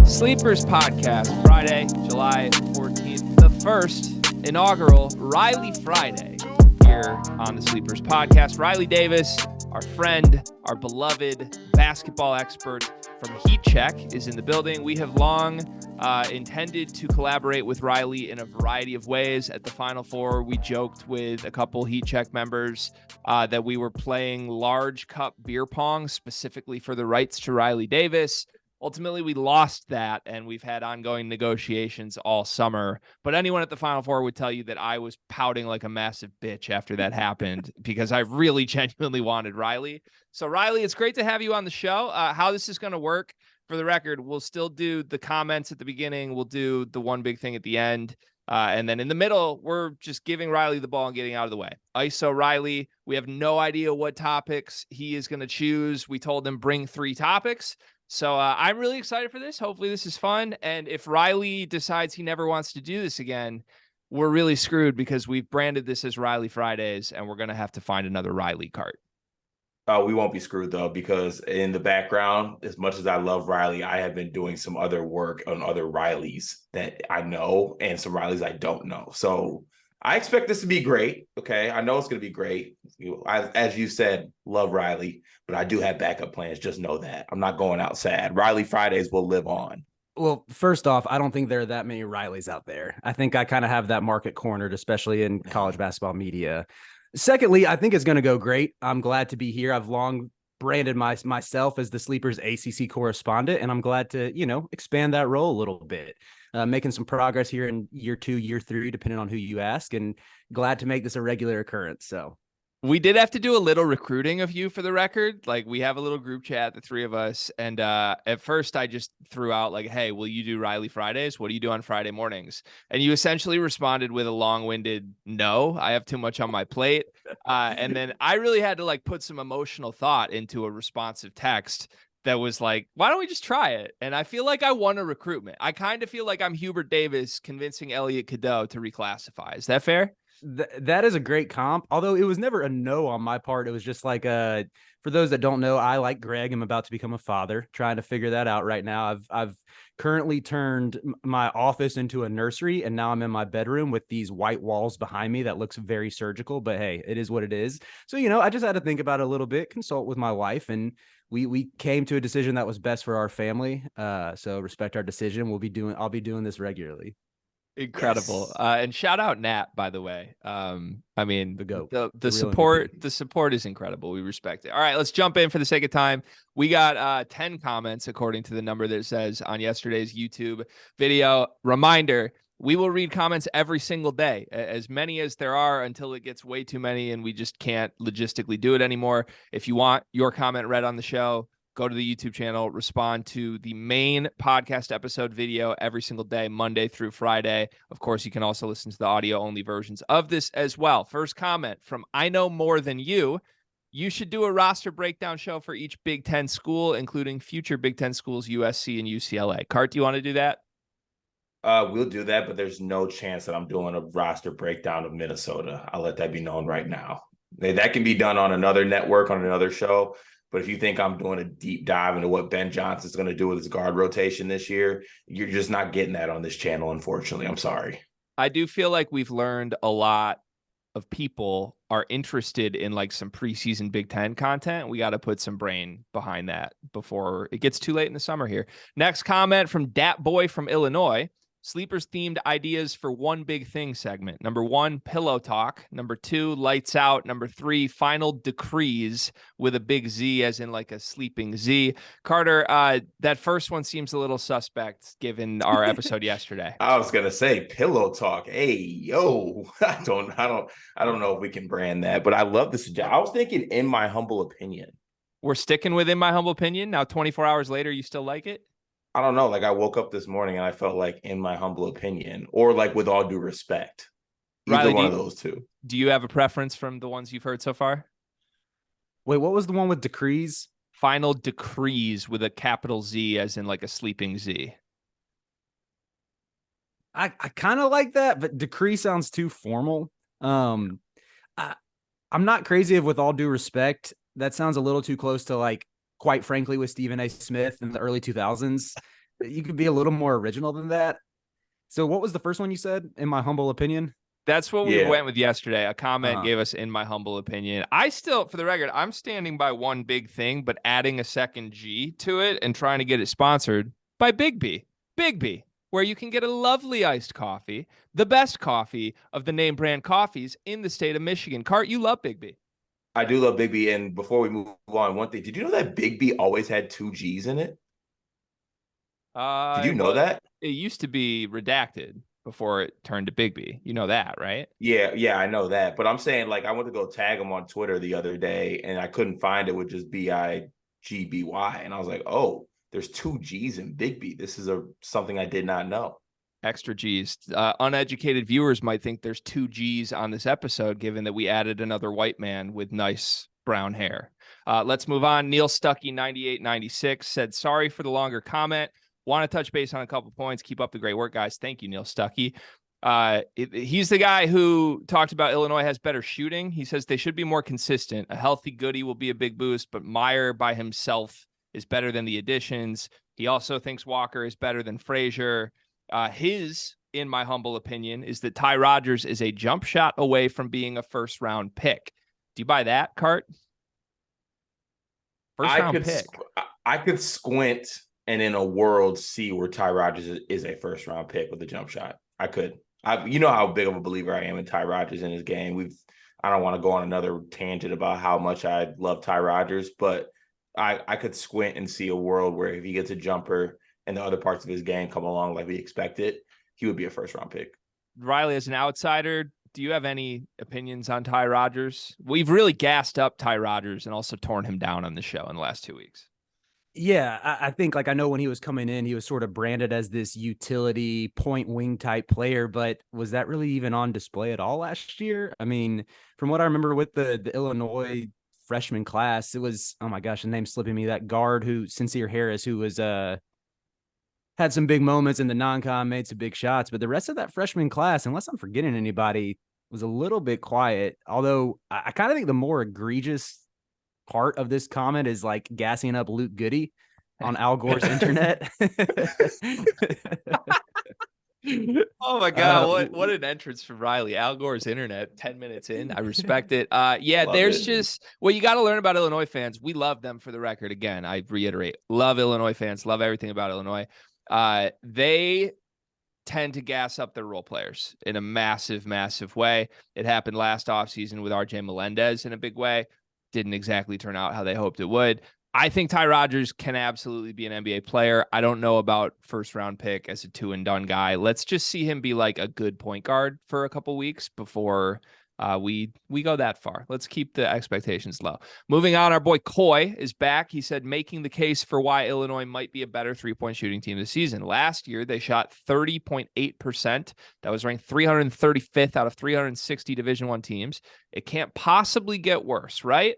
Sleepers Podcast, Friday, July 14th, the first inaugural Riley Friday here on the Sleepers Podcast. Riley Davis, our friend, our beloved basketball expert from Heat Check, is in the building. We have long intended to collaborate with Riley in a variety of ways. At the Final Four, we joked with a couple Heat Check members that we were playing large cup beer pong specifically for the rights to Riley Davis. Ultimately, we lost that, and we've had ongoing negotiations all summer. But anyone at the Final Four would tell you that I was pouting like a massive bitch after that happened because I really genuinely wanted Riley. So, Riley, it's great to have you on the show. How this is going to work, for the record, we'll still do the comments at the beginning. We'll do the one big thing at the end. And then in the middle, we're just giving Riley the ball and getting out of the way. ISO Riley, we have no idea what topics he is going to choose. We told him bring 3 topics. So I'm really excited for this. Hopefully this is fun. And if Riley decides he never wants to do this again, we're really screwed because we've branded this as Riley Fridays, and we're going to have to find another Riley cart. We won't be screwed, though, because in the background, as much as I love Riley, I have been doing some other work on other Rileys that I know and some Rileys I don't know. So I expect this to be great. Okay. I know it's going to be great. As you said, love Riley, but I do have backup plans. Just know that I'm not going out sad. Riley Fridays will live on. Well, first off, I don't think there are that many Rileys out there. I think I kind of have that market cornered, especially in college basketball media. Secondly, I think it's going to go great. I'm glad to be here. I've long branded myself as the Sleepers ACC correspondent, and I'm glad to, expand that role a little bit. Making some progress here in year 2, year 3, depending on who you ask, and glad to make this a regular occurrence. So we did have to do a little recruiting of you, for the record. Like, we have a little group chat, the 3 of us. And at first I just threw out like, hey, will you do Riley Fridays? What do you do on Friday mornings? And you essentially responded with a long-winded no, I have too much on my plate. And then I really had to like put some emotional thought into a responsive text that was like, why don't we just try it? And I feel like I won a recruitment. I kind of feel like I'm Hubert Davis convincing Elliot Cadeau to reclassify. Is that fair? That is a great comp, although it was never a no on my part. It was just like, for those that don't know, I, like Greg, am about to become a father, trying to figure that out right now. I've currently turned my office into a nursery, and now I'm in my bedroom with these white walls behind me that looks very surgical, but hey, it is what it is. So, I just had to think about it a little bit, consult with my wife, and we came to a decision that was best for our family. So respect our decision. I'll be doing this regularly. Incredible. Yes. And shout out Nat, by the way. I mean, the GOAT. The support is incredible. We respect it. All right, let's jump in for the sake of time. We got 10 comments according to the number that it says on yesterday's YouTube video. Reminder, we will read comments every single day, as many as there are, until it gets way too many and we just can't logistically do it anymore. If you want your comment read on the show, go to the YouTube channel, respond to the main podcast episode video every single day, Monday through Friday. Of course, you can also listen to the audio-only versions of this as well. First comment from I Know More Than You. You should do a roster breakdown show for each Big Ten school, including future Big Ten schools, USC and UCLA. Cart, do you want to do that? We'll do that, but there's no chance that I'm doing a roster breakdown of Minnesota. I'll let that be known right now. That can be done on another network, on another show. But if you think I'm doing a deep dive into what Ben Johnson's going to do with his guard rotation this year, you're just not getting that on this channel, unfortunately. I'm sorry. I do feel like we've learned a lot of people are interested in like some preseason Big Ten content. We got to put some brain behind that before it gets too late in the summer here. Next comment from Dat Boy from Illinois. Sleepers themed ideas for one big thing segment. Number 1, pillow talk. Number 2, lights out. Number 3, final decrees with a big Z as in like a sleeping Z. Carter, that first one seems a little suspect given our episode yesterday. I was gonna say pillow talk. Hey, yo, I don't know if we can brand that, but I love this. I was thinking in my humble opinion. We're sticking with in my humble opinion. Now 24 hours later, you still like it? I don't know. Like, I woke up this morning and I felt like in my humble opinion, or like with all due respect. Either Riley, one of those two. Do you have a preference from the ones you've heard so far? Wait, what was the one with decrees? Final decrees with a capital Z as in like a sleeping Z. I kind of like that, but decree sounds too formal. I'm not crazy of with all due respect. That sounds a little too close to like, quite frankly, with Stephen A. Smith in the early 2000s. You could be a little more original than that. So what was the first one you said, in my humble opinion? That's what we Yeah. went with yesterday. A comment Uh-huh. gave us in my humble opinion. I still, for the record, I'm standing by one big thing, but adding a second G to it and trying to get it sponsored by Big B. Big B, where you can get a lovely iced coffee, the best coffee of the name brand coffees in the state of Michigan. Cart, you love Big B. I do love Big B. And before we move on, one thing, did you know that Big B always had two G's in it? Did you know Well, that? it used to be redacted before it turned to Big B. You know that, right? Yeah, I know that. But I'm saying, like, I went to go tag him on Twitter the other day and I couldn't find it with just BIGBY. And I was like, oh, there's two G's in Big B. This is something I did not know. Extra G's. Uneducated viewers might think there's two G's on this episode, given that we added another white man with nice brown hair. Let's move on. Neil Stuckey, 9896, said, sorry for the longer comment. Want to touch base on a couple points. Keep up the great work, guys. Thank you, Neil Stuckey. He's the guy who talked about Illinois has better shooting. He says they should be more consistent. A healthy Goody will be a big boost, but Meyer by himself is better than the additions. He also thinks Walker is better than Frazier. In my humble opinion, is that Ty Rodgers is a jump shot away from being a first-round pick. Do you buy that, Cart? First-round pick. I could squint and in a world see where Ty Rodgers is a first-round pick with a jump shot. I could. You know how big of a believer I am in Ty Rodgers in his game. I don't want to go on another tangent about how much I love Ty Rodgers, but I could squint and see a world where if he gets a jumper and the other parts of his game come along like we expected, he would be a first-round pick. Riley, as an outsider, do you have any opinions on Ty Rodgers? We've really gassed up Ty Rodgers and also torn him down on the show in the last 2 weeks. Yeah, I think, like, I know when he was coming in, he was sort of branded as this utility point wing type player, but was that really even on display at all last year? I mean, from what I remember with the Illinois freshman class, it was, oh my gosh, the name's slipping me, that guard Sincere Harris, who was had some big moments in the non-con, made some big shots, but the rest of that freshman class, unless I'm forgetting anybody, was a little bit quiet. Although I kind of think the more egregious part of this comment is like gassing up Luke Goody on Al Gore's internet. Oh my God, what an entrance from Riley. Al Gore's internet, 10 minutes in. I respect it. Just what you got to learn about Illinois fans. We love them, for the record. Again, I reiterate, love Illinois fans, love everything about Illinois. They tend to gas up their role players in a massive, massive way. It happened last offseason with RJ Melendez in a big way. Didn't exactly turn out how they hoped it would. I think Ty Rodgers can absolutely be an NBA player. I don't know about first-round pick as a two-and-done guy. Let's just see him be like a good point guard for a couple weeks before we go that far. Let's keep the expectations low. Moving on, our boy Coy is back. He said, making the case for why Illinois might be a better three-point shooting team this season. Last year, they shot 30.8%. That was ranked 335th out of 360 Division I teams. It can't possibly get worse, right?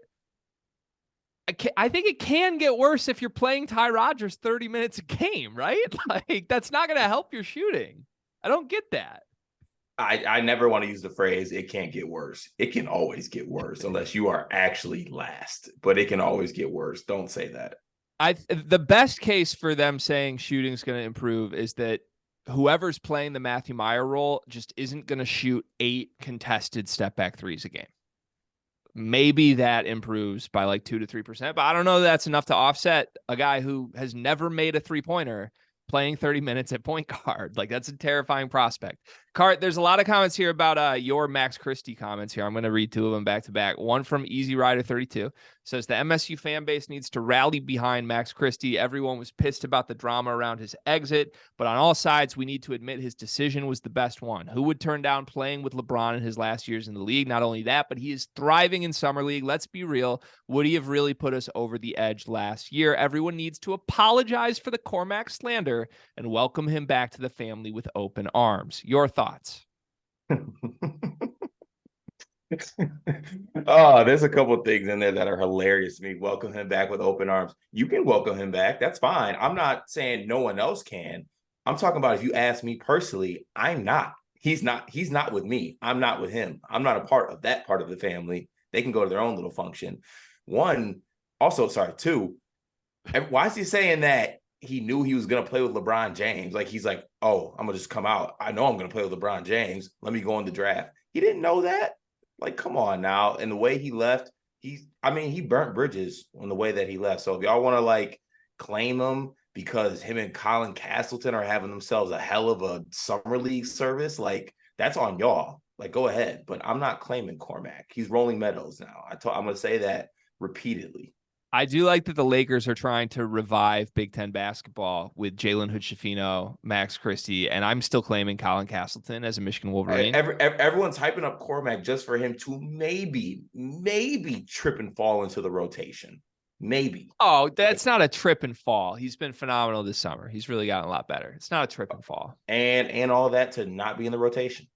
I think it can get worse if you're playing Ty Rodgers 30 minutes a game, right? Like, that's not going to help your shooting. I don't get that. I never want to use the phrase, it can't get worse. It can always get worse unless you are actually last, but it can always get worse. Don't say that. The best case for them saying shooting's going to improve is that whoever's playing the Matthew Meyer role just isn't going to shoot 8 contested step back threes a game. Maybe that improves by like 2 to 3%, but I don't know that's enough to offset a guy who has never made a three-pointer playing 30 minutes at point guard. Like, that's a terrifying prospect. Cart, there's a lot of comments here about your Max Christie comments here. I'm going to read 2 of them back to back. One from Easy Rider 32 says the MSU fan base needs to rally behind Max Christie. Everyone was pissed about the drama around his exit, but on all sides, we need to admit his decision was the best one. Who would turn down playing with LeBron in his last years in the league? Not only that, but he is thriving in summer league. Let's be real. Would he have really put us over the edge last year? Everyone needs to apologize for the Cormac slander and welcome him back to the family with open arms. Your thoughts? Oh, there's a couple of things in there that are hilarious to me. Welcome him back with open arms. You can welcome him back. That's fine. I'm not saying no one else can. I'm talking about, if you ask me personally, I'm not. He's not with me. I'm not with him. I'm not a part of that part of the family. They can go to their own little function. Two, why is he saying that he knew he was going to play with LeBron James? Like, he's like, oh, I'm going to just come out. I know I'm going to play with LeBron James. Let me go in the draft. He didn't know that. Like, come on now. And the way he left, he burnt bridges on the way that he left. So if y'all want to like claim him because him and Colin Castleton are having themselves a hell of a summer league service, like, that's on y'all. Like, go ahead. But I'm not claiming Cormac. He's Rolling Meadows now. I'm going to say that repeatedly. I do like that the Lakers are trying to revive Big Ten basketball with Jalen Hood-Schifino, Max Christie, and I'm still claiming Colin Castleton as a Michigan Wolverine. Everyone's hyping up Cormac just for him to maybe trip and fall into the rotation. Maybe. Oh, that's not a trip and fall. He's been phenomenal this summer. He's really gotten a lot better. It's not a trip and fall. And all that to not be in the rotation.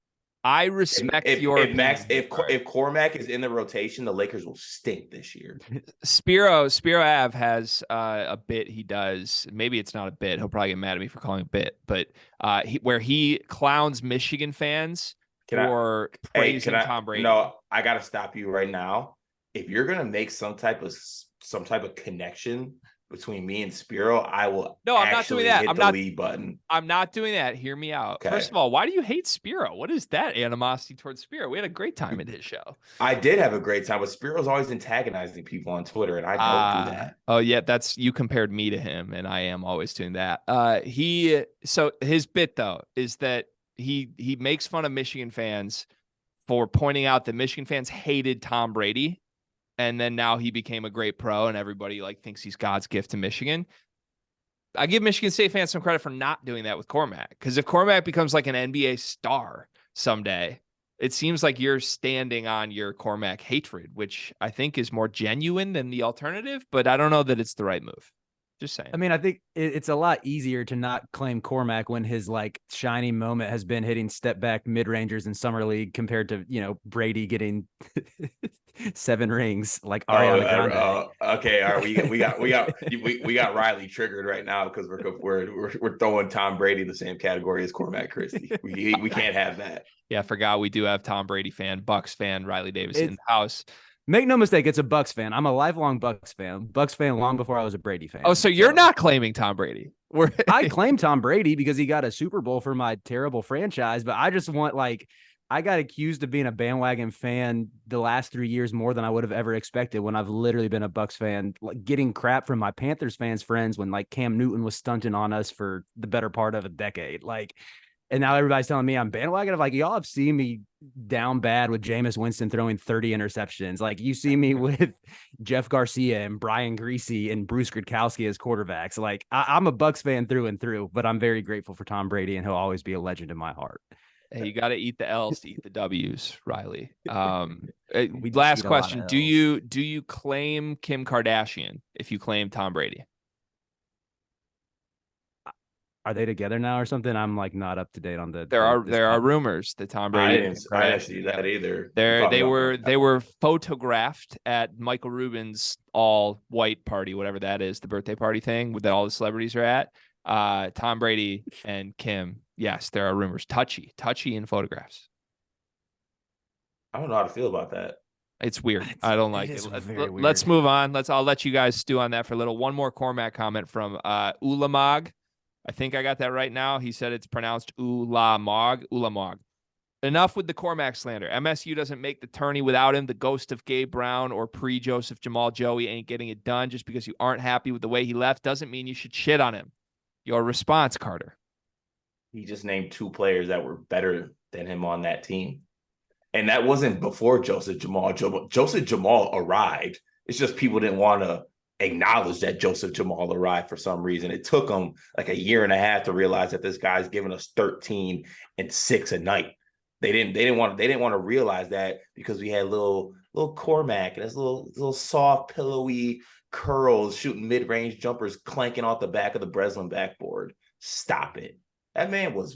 I respect your opinion. If Cormac is in the rotation, the Lakers will stink this year. Spiro Ave has a bit he does. Maybe it's not a bit. He'll probably get mad at me for calling it a bit, but where he clowns Michigan fans for praising Tom Brady. No, I got to stop you right now. If you're gonna make some type of connection between me and Spiro, I will. No, I'm not doing that. Hit the lead button. I'm not doing that. Hear me out. Okay. First of all, why do you hate Spiro? What is that animosity towards Spiro? We had a great time at his show. I did have a great time, but Spiro's always antagonizing people on Twitter, and I don't do that. Oh yeah, you compared me to him, and I am always doing that. So his bit though is that he makes fun of Michigan fans for pointing out that Michigan fans hated Tom Brady. And then now he became a great pro and everybody like thinks he's God's gift to Michigan. I give Michigan State fans some credit for not doing that with Cormac. Because if Cormac becomes like an NBA star someday, it seems like you're standing on your Cormac hatred, which I think is more genuine than the alternative. But I don't know that it's the right move. Just saying. I mean, I think it's a lot easier to not claim Cormac when his like shining moment has been hitting step back mid-rangers in summer league compared to, Brady getting 7 rings like Ariana Grande. Okay, all right, we got Riley triggered right now because we're throwing Tom Brady in the same category as Cormac Christie. We can't have that. Yeah, I forgot we do have Tom Brady fan, Bucks fan, Riley Davis in the house. Make no mistake, it's a Bucks fan. I'm a lifelong Bucks fan long before I was a Brady fan. Oh, so you're not claiming Tom Brady? I claim Tom Brady because he got a Super Bowl for my terrible franchise, but I just want I got accused of being a bandwagon fan the last 3 years more than I would have ever expected when I've literally been a Bucks fan, like getting crap from my Panthers fans friends when like Cam Newton was stunting on us for the better part of a decade. And now everybody's telling me I'm bandwagon. I'm y'all have seen me down bad with Jameis Winston throwing 30 interceptions. Like you see me with Jeff Garcia and Brian Greasy and Bruce Gradkowski as quarterbacks. I'm a Bucks fan through and through, but I'm very grateful for Tom Brady and he'll always be a legend in my heart. Hey, you got to eat the L's to eat the W's, Riley. Last question. Do you claim Kim Kardashian if you claim Tom Brady? Are they together now or something? I'm not up to date on the. There are rumors that Tom Brady. I didn't see that either. They were photographed at Michael Rubin's all white party, whatever that is, the birthday party thing that all the celebrities are at. Tom Brady and Kim. Yes, there are rumors. Touchy in photographs. I don't know how to feel about that. It's weird. I don't like it. Let's move on. I'll let you guys stew on that for a little. One more Cormac comment from Ulamog. I think I got that right now. He said it's pronounced Ulamog. Enough with the Cormac slander. MSU doesn't make the tourney without him. The ghost of Gabe Brown or pre-Joseph Jamal Joey ain't getting it done. Just because you aren't happy with the way he left doesn't mean you should shit on him. Your response, Carter. He just named 2 players that were better than him on that team. And that wasn't before Joseph Jamal. Joseph Jamal arrived. It's just people didn't want to acknowledge that Joseph Jamal arrived for some reason. It took them like a year and a half to realize that this guy's giving us 13 and 6 a night. They didn't want to realize that because we had little Cormac and his little soft, pillowy curls shooting mid-range jumpers clanking off the back of the Breslin backboard. Stop it. That man was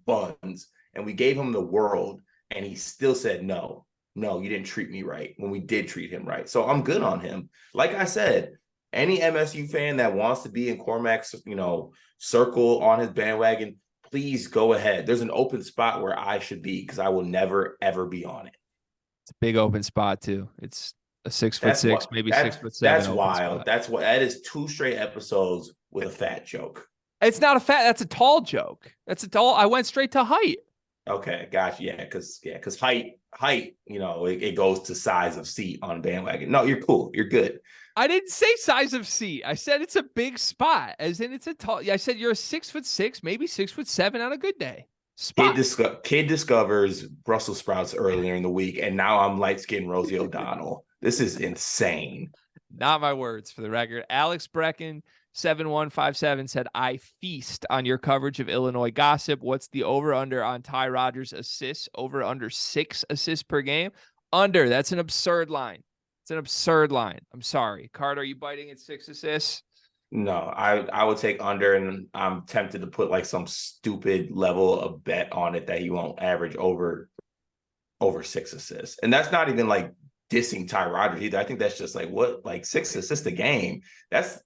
buns, and we gave him the world, and he still said no, you didn't treat me right when we did treat him right. So I'm good on him. Like I said, any MSU fan that wants to be in Cormac's, circle on his bandwagon, please go ahead. There's an open spot where I should be because I will never, ever be on it. It's a big open spot too. It's a 6'6", That's what maybe that's 6'7" open wild. spot. That is 2 straight episodes with a fat joke. It's not a fat. That's a tall joke. That's a tall. I went straight to height. Okay, gotcha. Yeah, because height, it goes to size of seat on bandwagon. No, you're cool. You're good. I didn't say size of seat. I said it's a big spot, as in it's a tall. I said you're a 6'6", maybe 6'7" on a good day. Kid discovers Brussels sprouts earlier in the week, and now I'm light skinned Rosie O'Donnell. This is insane. Not my words, for the record. Alex Brecken 7157 said, I feast on your coverage of Illinois gossip. What's the over-under on Ty Rodgers assists? Over-under 6 assists per game? Under. That's an absurd line. It's an absurd line. I'm sorry. Carter, are you biting at 6 assists? No, I would take under, and I'm tempted to put like some stupid level of bet on it that he won't average over 6 assists. And that's not even like dissing Ty Rodgers either. I think that's just like 6 assists a game. That's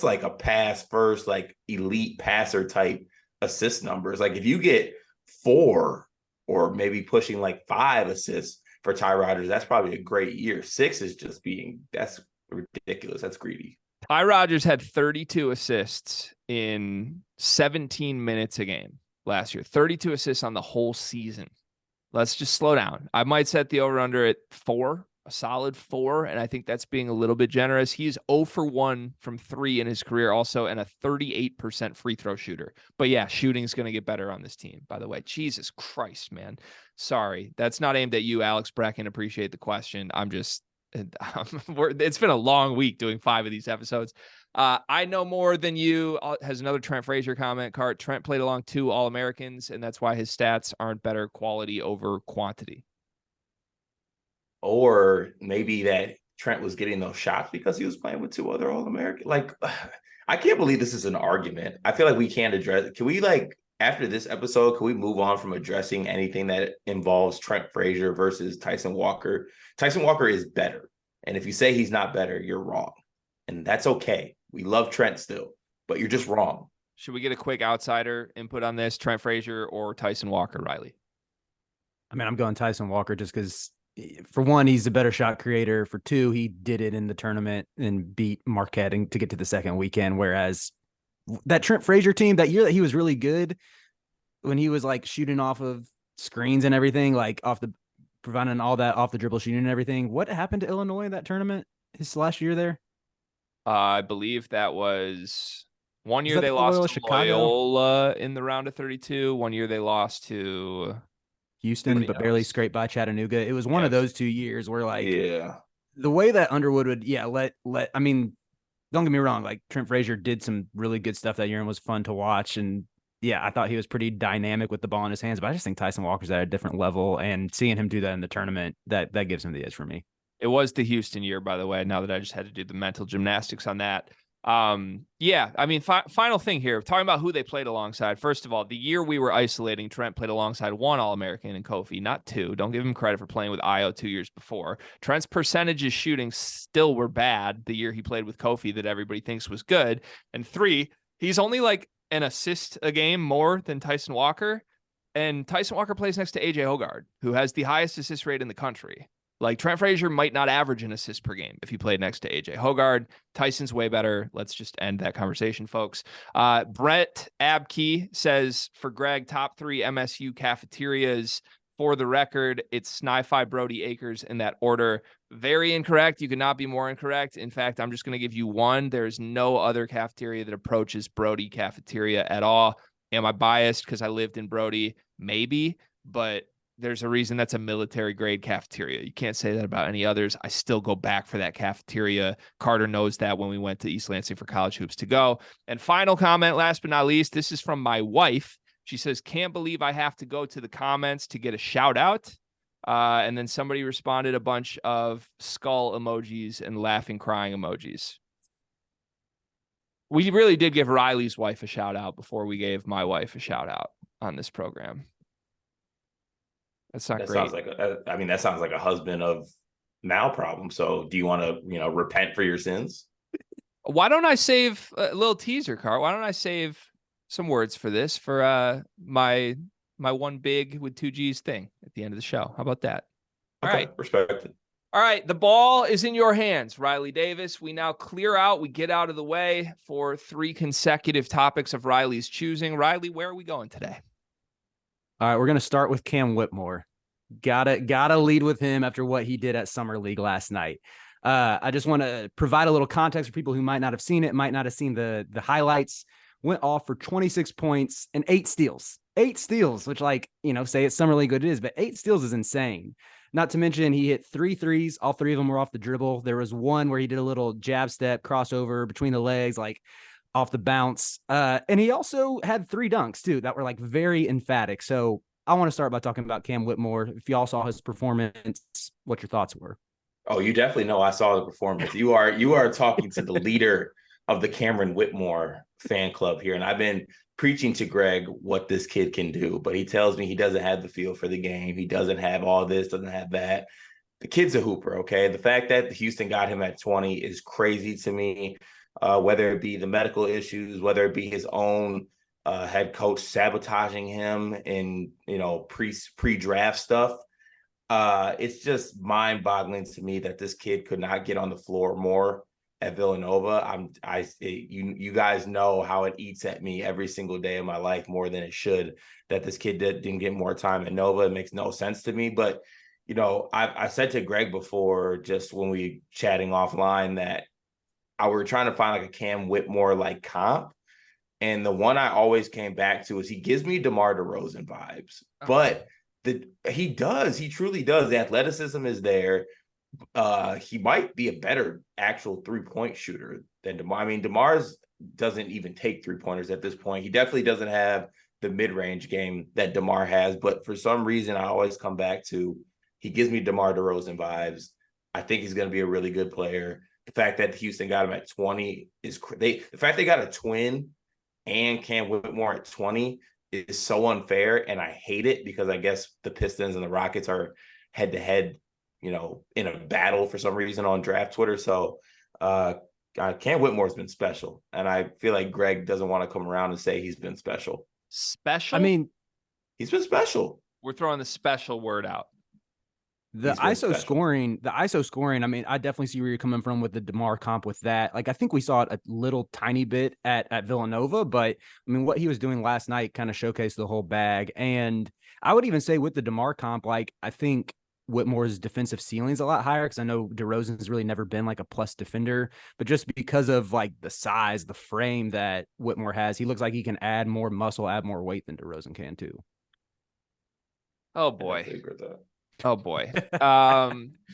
like a pass first, like elite passer type assist numbers. Like if you get 4 or maybe pushing like 5 assists for Ty Rodgers, that's probably a great year. 6 is just that's ridiculous. That's greedy. Ty Rodgers had 32 assists in 17 minutes a game last year. 32 assists on the whole season. Let's just slow down. I might set the over-under at 4, a solid 4, and I think that's being a little bit generous. He's 0 for 1 from 3 in his career also, and a 38% free throw shooter. But yeah, shooting's going to get better on this team, by the way. Jesus Christ, man. Sorry. That's not aimed at you, Alex Brecken. Appreciate the question. It's been a long week doing 5 of these episodes. I know more than you has another Trent Frazier comment. Trent played along 2 All-Americans, and that's why his stats aren't better quality over quantity. Or maybe that Trent was getting those shots because he was playing with 2 other All-Americans. Like, I can't believe this is an argument. I feel like we can't address it. Can we, after this episode, can we move on from addressing anything that involves Trent Frazier versus Tyson Walker? Tyson Walker is better. And if you say he's not better, you're wrong. And that's okay. We love Trent still, but you're just wrong. Should we get a quick outsider input on this? Trent Frazier or Tyson Walker, Riley? I mean, I'm going Tyson Walker just because, for one, he's a better shot creator. For 2, he did it in the tournament and beat Marquette to get to the second weekend. Whereas that Trent Frazier team, that year that he was really good, when he was like shooting off of screens and everything, like providing all that off the dribble shooting and everything. What happened to Illinois in that tournament his last year there? I believe that was one year they lost to Chicago? Loyola in the round of 32. One year they lost to Houston, but barely scraped by Chattanooga. It was one of those 2 years where the way that Underwood would, I mean, don't get me wrong, like Trent Frazier did some really good stuff that year and was fun to watch. And yeah, I thought he was pretty dynamic with the ball in his hands, but I just think Tyson Walker's at a different level, and seeing him do that in the tournament, that gives him the edge for me. It was the Houston year, by the way, now that I just had to do the mental gymnastics on that. Yeah, I mean, final thing here, talking about who they played alongside. First of all, the year we were isolating, Trent played alongside 1 All-American in Kofi, not 2. Don't give him credit for playing with Io 2 years before. Trent's percentages shooting still were bad the year he played with Kofi that everybody thinks was good. And 3, he's only like an assist a game more than Tyson Walker. And Tyson Walker plays next to AJ Hoggard, who has the highest assist rate in the country. Like, Trent Frazier might not average an assist per game if he played next to AJ Hoggard. Tyson's way better. Let's just end that conversation, folks. Brett Abkey says, for Greg, top 3 MSU cafeterias. For the record, it's Sni-Fi, Brody, Acres in that order. Very incorrect. You could not be more incorrect. In fact, I'm just going to give you one. There's no other cafeteria that approaches Brody Cafeteria at all. Am I biased because I lived in Brody? Maybe, but there's a reason that's a military grade cafeteria. You can't say that about any others. I still go back for that cafeteria. Carter knows that when we went to East Lansing for college hoops to go. And final comment, last but not least, this is from my wife. She says, can't believe I have to go to the comments to get a shout out. And then somebody responded a bunch of skull emojis and laughing, crying emojis. We really did give Riley's wife a shout out before we gave my wife a shout out on this program. That's not great. That sounds like a husband of Mal problem. So do you want to, repent for your sins? Why don't I save a little teaser, Carl? Why don't I save some words for this for my one big with 2 G's thing at the end of the show? How about that? All Okay, right. respect it. All right, the ball is in your hands, Riley Davis. We now clear out. We get out of the way for 3 consecutive topics of Riley's choosing. Riley, where are we going today? All right, we're going to start with Cam Whitmore. Gotta lead with him after what he did at Summer League last night. I just want to provide a little context for people who might not have seen it, might not have seen the highlights. Went off for 26 points and 8 steals. 8 steals, which, like, say it's Summer League, what it is, but 8 steals is insane. Not to mention he hit 3 threes. All 3 of them were off the dribble. There was one where he did a little jab step crossover between the legs, like off the bounce. And he also had 3 dunks too that were like very emphatic. So I want to start by talking about Cam Whitmore. If y'all saw his performance, what your thoughts were. Oh, you definitely know I saw the performance. You are talking to the leader of the Cameron Whitmore fan club here. And I've been preaching to Greg what this kid can do, but he tells me he doesn't have the feel for the game. He doesn't have all this, doesn't have that. The kid's a hooper, okay? The fact that Houston got him at 20 is crazy to me, whether it be the medical issues, whether it be his own head coach sabotaging him in, pre-draft stuff. It's just mind-boggling to me that this kid could not get on the floor more at Villanova. You guys know how it eats at me every single day of my life more than it should that this kid didn't get more time at Nova. It makes no sense to me. But, I said to Greg before, just when we chatting offline, that I were trying to find like a Cam Whitmore like comp. And the one I always came back to is he gives me DeMar DeRozan vibes, but he truly does. The athleticism is there. He might be a better actual 3-point shooter than DeMar. I mean, DeMar's doesn't even take 3-pointers at this point. He definitely doesn't have the mid-range game that DeMar has, but for some reason, I always come back to he gives me DeMar DeRozan vibes. I think he's going to be a really good player. The fact that Houston got him at 20 is the fact they got a twin and Cam Whitmore at 20 is so unfair, and I hate it because I guess the Pistons and the Rockets are head-to-head, in a battle for some reason on draft Twitter. So Cam Whitmore's been special, and I feel like Greg doesn't want to come around and say he's been special. Special? I mean, he's been special. We're throwing the special word out. The ISO scoring, I mean, I definitely see where you're coming from with the DeMar comp with that. Like, I think we saw it a little tiny bit at Villanova, but I mean, what he was doing last night kind of showcased the whole bag. And I would even say with the DeMar comp, like, I think Whitmore's defensive ceiling is a lot higher because I know DeRozan's really never been like a plus defender, but just because of like the size, the frame that Whitmore has, he looks like he can add more muscle, add more weight than DeRozan can too. Oh boy. Oh boy.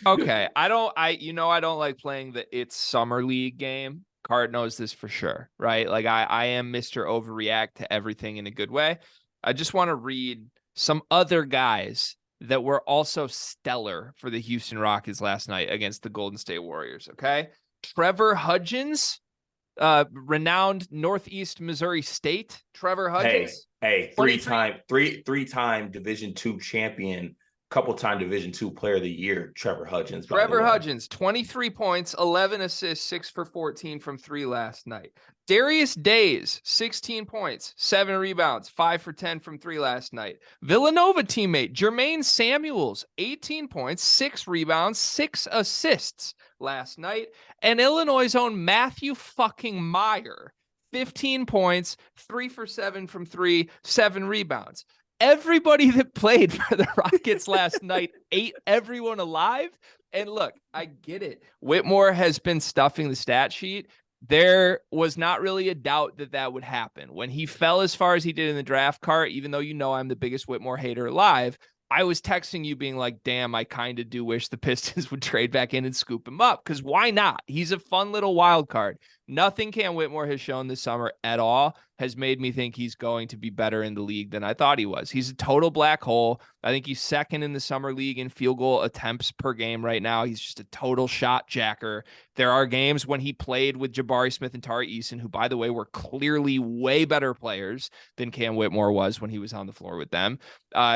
Okay. I don't like playing the It's Summer League game. Card knows this for sure, right? Like I am Mr. Overreact to everything in a good way. I just want to read some other guys that were also stellar for the Houston Rockets last night against the Golden State Warriors. Okay. Trevor Hudgens, renowned Northeast Missouri State. Trevor Hudgens. Hey, three-time Division II champion, couple-time Division II Player of the Year, Trevor Hudgens. Trevor Hudgens, 23 points, 11 assists, 6 for 14 from 3 last night. Darius Days, 16 points, 7 rebounds, 5 for 10 from 3 last night. Villanova teammate Jermaine Samuels, 18 points, 6 rebounds, 6 assists last night. And Illinois' own Matthew fucking Meyer, 15 points, 3 for 7 from 3, 7 rebounds. Everybody that played for the Rockets last night ate everyone alive. And look, I get it. Whitmore has been stuffing the stat sheet. There was not really a doubt that would happen. When he fell as far as he did in the draft cart, even though I'm the biggest Whitmore hater alive, I was texting you being like, damn, I kind of do wish the Pistons would trade back in and scoop him up, because why not? He's a fun little wild card. Nothing Cam Whitmore has shown this summer at all has made me think he's going to be better in the league than I thought he was. He's a total black hole. I think he's second in the summer league in field goal attempts per game right now. He's just a total shot jacker. There are games when he played with Jabari Smith and Tari Eason, who, by the way, were clearly way better players than Cam Whitmore was when he was on the floor with them.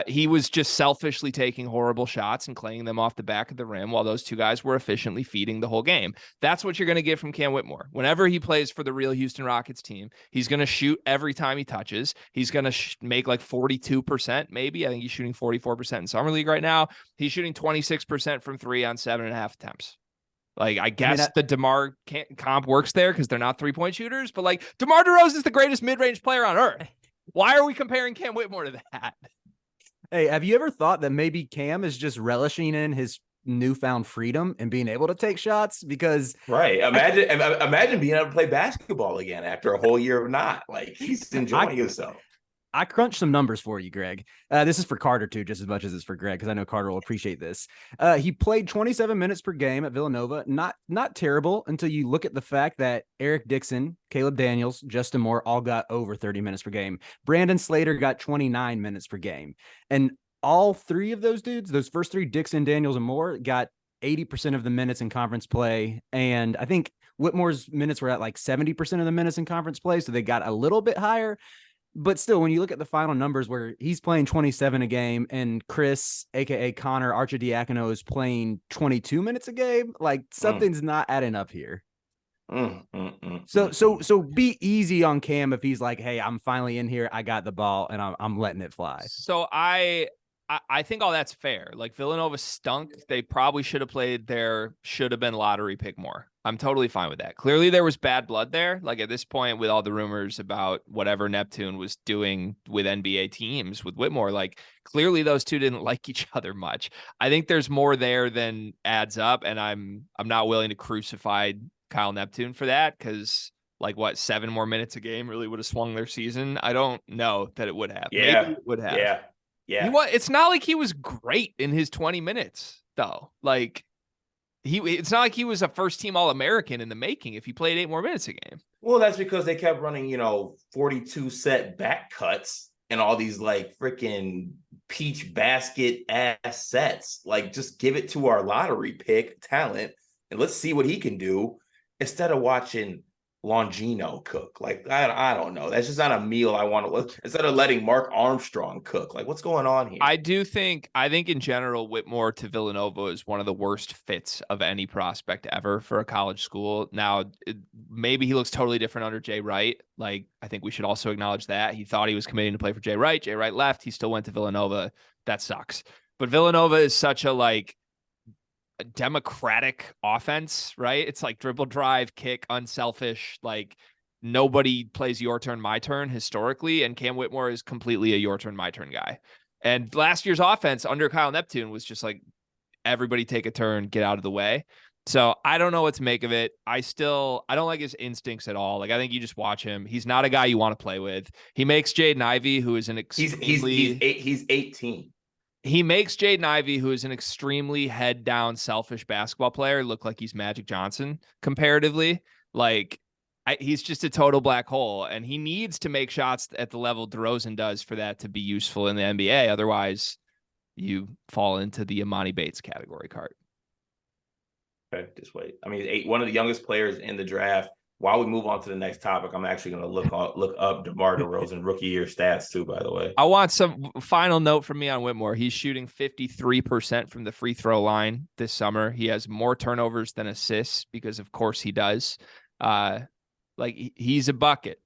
He was just selfishly taking horrible shots and claying them off the back of the rim while those two guys were efficiently feeding the whole game. That's what you're going to get from Cam Whitmore. Whenever he plays for the real Houston Rockets team, he's going to shoot shoot every time he touches. He's going to make like 42%, maybe. I think he's shooting 44% in Summer League right now. He's shooting 26% from 3 on 7.5 attempts. Like, I guess the DeMar comp works there because they're not 3-point shooters, but like DeMar DeRozan is the greatest mid-range player on earth. Why are we comparing Cam Whitmore to that? Hey, have you ever thought that maybe Cam is just relishing in his newfound freedom and being able to take shots? Because right, imagine being able to play basketball again after a whole year of not. Like, he's enjoying himself. I crunched some numbers for you, Greg. This is for Carter too, just as much as it's for Greg, because I know Carter will appreciate this. He played 27 minutes per game at Villanova. Not terrible until you look at the fact that Eric Dixon, Caleb Daniels, Justin Moore all got over 30 minutes per game. Brandon Slater got 29 minutes per game. And all three of those dudes, those first three, Dixon, Daniels, and Moore, got 80% of the minutes in conference play. And I think Whitmore's minutes were at like 70% of the minutes in conference play, so they got a little bit higher. But still, when you look at the final numbers where he's playing 27 a game and Chris, a.k.a. Connor Archidiakono, is playing 22 minutes a game, like something's not adding up here. So be easy on Cam if he's like, hey, I'm finally in here. I got the ball and I'm letting it fly. So I think all that's fair. Like, Villanova stunk. They probably should have played their should have been lottery pick more. I'm totally fine with that. Clearly there was bad blood there. Like, at this point, with all the rumors about whatever Neptune was doing with NBA teams with Whitmore, like, clearly those two didn't like each other much. I think there's more there than adds up. And I'm not willing to crucify Kyle Neptune for that. Cause like, what, 7 more minutes a game really would have swung their season. I don't know that it would have. Yeah. Maybe it would have. Yeah. It's not like he was great in his 20 minutes though. Like, it's not like he was a first team All-American in the making if he played 8 more minutes a game. Well, that's because they kept running, 42 set back cuts and all these like freaking peach basket ass sets. Like, just give it to our lottery pick talent and let's see what he can do instead of watching Longino cook. Like, I don't know. That's just not a meal I want to look. Instead of letting Mark Armstrong cook. Like, what's going on here? I think in general, Whitmore to Villanova is one of the worst fits of any prospect ever for a college school. Now, maybe he looks totally different under Jay Wright. Like, I think we should also acknowledge that. He thought he was committing to play for Jay Wright. Jay Wright left. He still went to Villanova. That sucks. But Villanova is such a democratic offense, right? It's like dribble, drive, kick, unselfish. Like, nobody plays your turn, my turn historically. And Cam Whitmore is completely a your turn, my turn guy. And last year's offense under Kyle Neptune was just like, everybody take a turn, get out of the way. So I don't know what to make of it. I don't like his instincts at all. Like, I think you just watch him. He's not a guy you want to play with. He makes Jaden Ivey, who is an extremely... He's 18. He makes Jaden Ivey, who is an extremely head down, selfish basketball player, look like he's Magic Johnson comparatively. Like, he's just a total black hole, and he needs to make shots at the level DeRozan does for that to be useful in the NBA. Otherwise, you fall into the Imani Bates category card. Okay, just wait. I mean, one of the youngest players in the draft. While we move on to the next topic, I'm actually going to look up DeMar DeRozan rookie year stats too, by the way. I want some final note from me on Whitmore. He's shooting 53% from the free throw line this summer. He has more turnovers than assists because, of course, he does. He's a bucket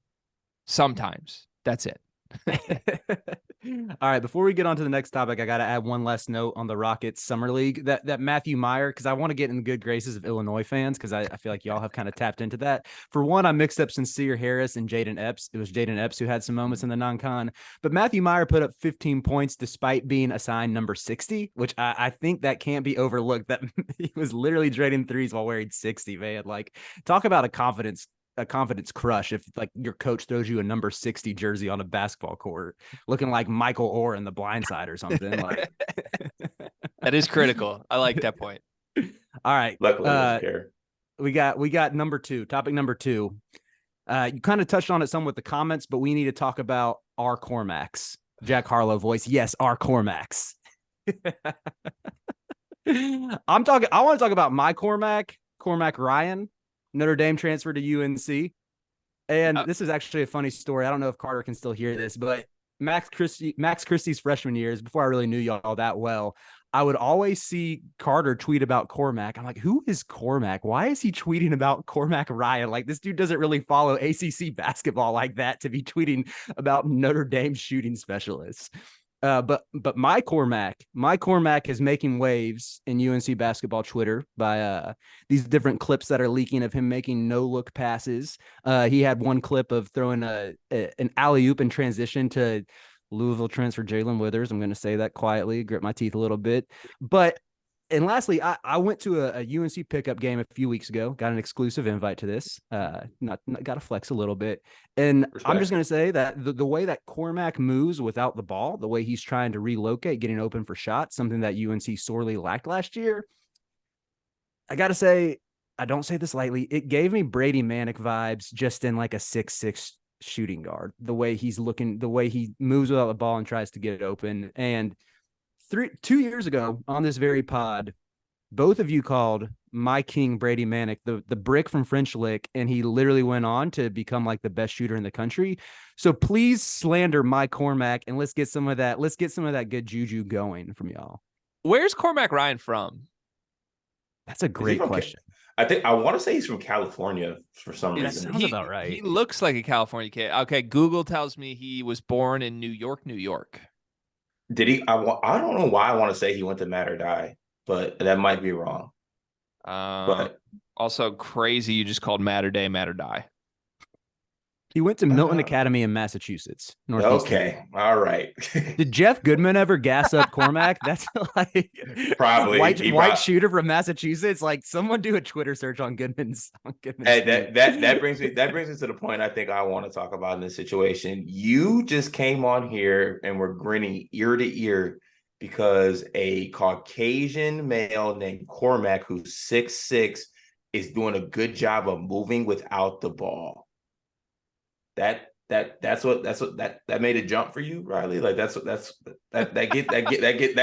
sometimes. That's it. All right, before we get on to the next topic, I got to add one last note on the Rockets Summer League. That Matthew Meyer, because I want to get in the good graces of Illinois fans, because I feel like y'all have kind of tapped into that. For one, I mixed up Sincere Harris and Jaden Epps. It was Jaden Epps who had some moments in the non-con. But Matthew Meyer put up 15 points despite being assigned number 60, which I think that can't be overlooked. That he was literally trading threes while wearing 60, man. Like, talk about a confidence crush if like your coach throws you a number 60 jersey on a basketball court looking like Michael Orr in The Blind Side or something. Like, that is critical. I like that point. All right. Luckily, we got number 2, topic number 2. You kind of touched on it some with the comments, but we need to talk about our Cormacs. Jack Harlow voice. Yes, our Cormacs. I want to talk about my Cormac Ryan. Notre Dame transferred to UNC. And this is actually a funny story. I don't know if Carter can still hear this, but Max Christie's freshman years, before I really knew y'all that well, I would always see Carter tweet about Cormac. I'm like, who is Cormac? Why is he tweeting about Cormac Ryan? Like, this dude doesn't really follow ACC basketball like that to be tweeting about Notre Dame shooting specialists. But my Cormac is making waves in UNC basketball Twitter by these different clips that are leaking of him making no look passes. He had one clip of throwing an alley-oop in transition to Louisville transfer Jalen Withers. I'm going to say that quietly, grit my teeth a little bit. And lastly, I went to a UNC pickup game a few weeks ago, got an exclusive invite to this, not got to flex a little bit. And respect. I'm just going to say that the way that Cormac moves without the ball, the way he's trying to relocate, getting open for shots, something that UNC sorely lacked last year. I got to say, I don't say this lightly. It gave me Brady Manick vibes just in like a 6'6" shooting guard, the way he's looking, the way he moves without the ball and tries to get it open. And 2 years ago on this very pod, both of you called my king Brady Manick the brick from French Lick, and he literally went on to become like the best shooter in the country. So please slander my Cormac, and let's get some of that good juju going from y'all. Where's Cormac Ryan from? That's a great question. I want to say he's from California for some reason. That sounds about right. He looks like a California kid. Okay, Google tells me he was born in New York, New York. Did he? I don't know why I want to say he went to Mater Dei, but that might be wrong. But also crazy, you just called Mater Dei. He went to Milton Academy in Massachusetts. Okay, all right. Did Jeff Goodman ever gas up Cormac? That's like probably white shooter from Massachusetts. Like, someone do a Twitter search on Goodman's. Hey, that brings me to the point I think I want to talk about in this situation. You just came on here and were grinning ear to ear because a Caucasian male named Cormac, who's 6'6", is doing a good job of moving without the ball. That made a jump for you, Riley. Like that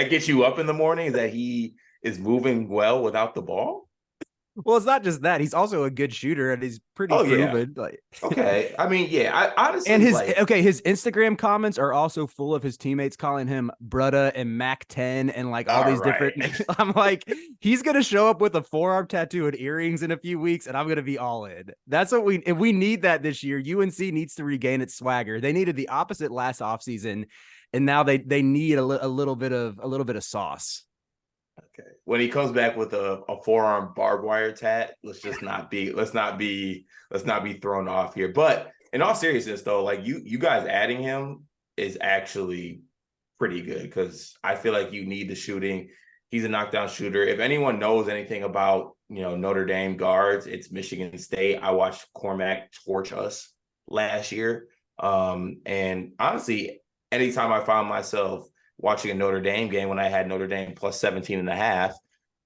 gets you up in the morning, that he is moving well without the ball. Well, it's not just that. He's also a good shooter, and he's pretty proven. Yeah. Like, okay. I mean, yeah, I honestly. And his Instagram comments are also full of his teammates calling him Brutta and Mac 10 and like all these different. I'm like, he's gonna show up with a forearm tattoo and earrings in a few weeks, and I'm gonna be all in. That's what we need that this year. UNC needs to regain its swagger. They needed the opposite last offseason, and now they need a little bit of sauce. Okay. When he comes back with a forearm barbed wire tat, let's not be thrown off here. But in all seriousness, though, like you guys adding him is actually pretty good, because I feel like you need the shooting. He's a knockdown shooter. If anyone knows anything about Notre Dame guards, it's Michigan State. I watched Cormac torch us last year. And honestly, anytime I found myself watching a Notre Dame game when I had Notre Dame plus 17.5,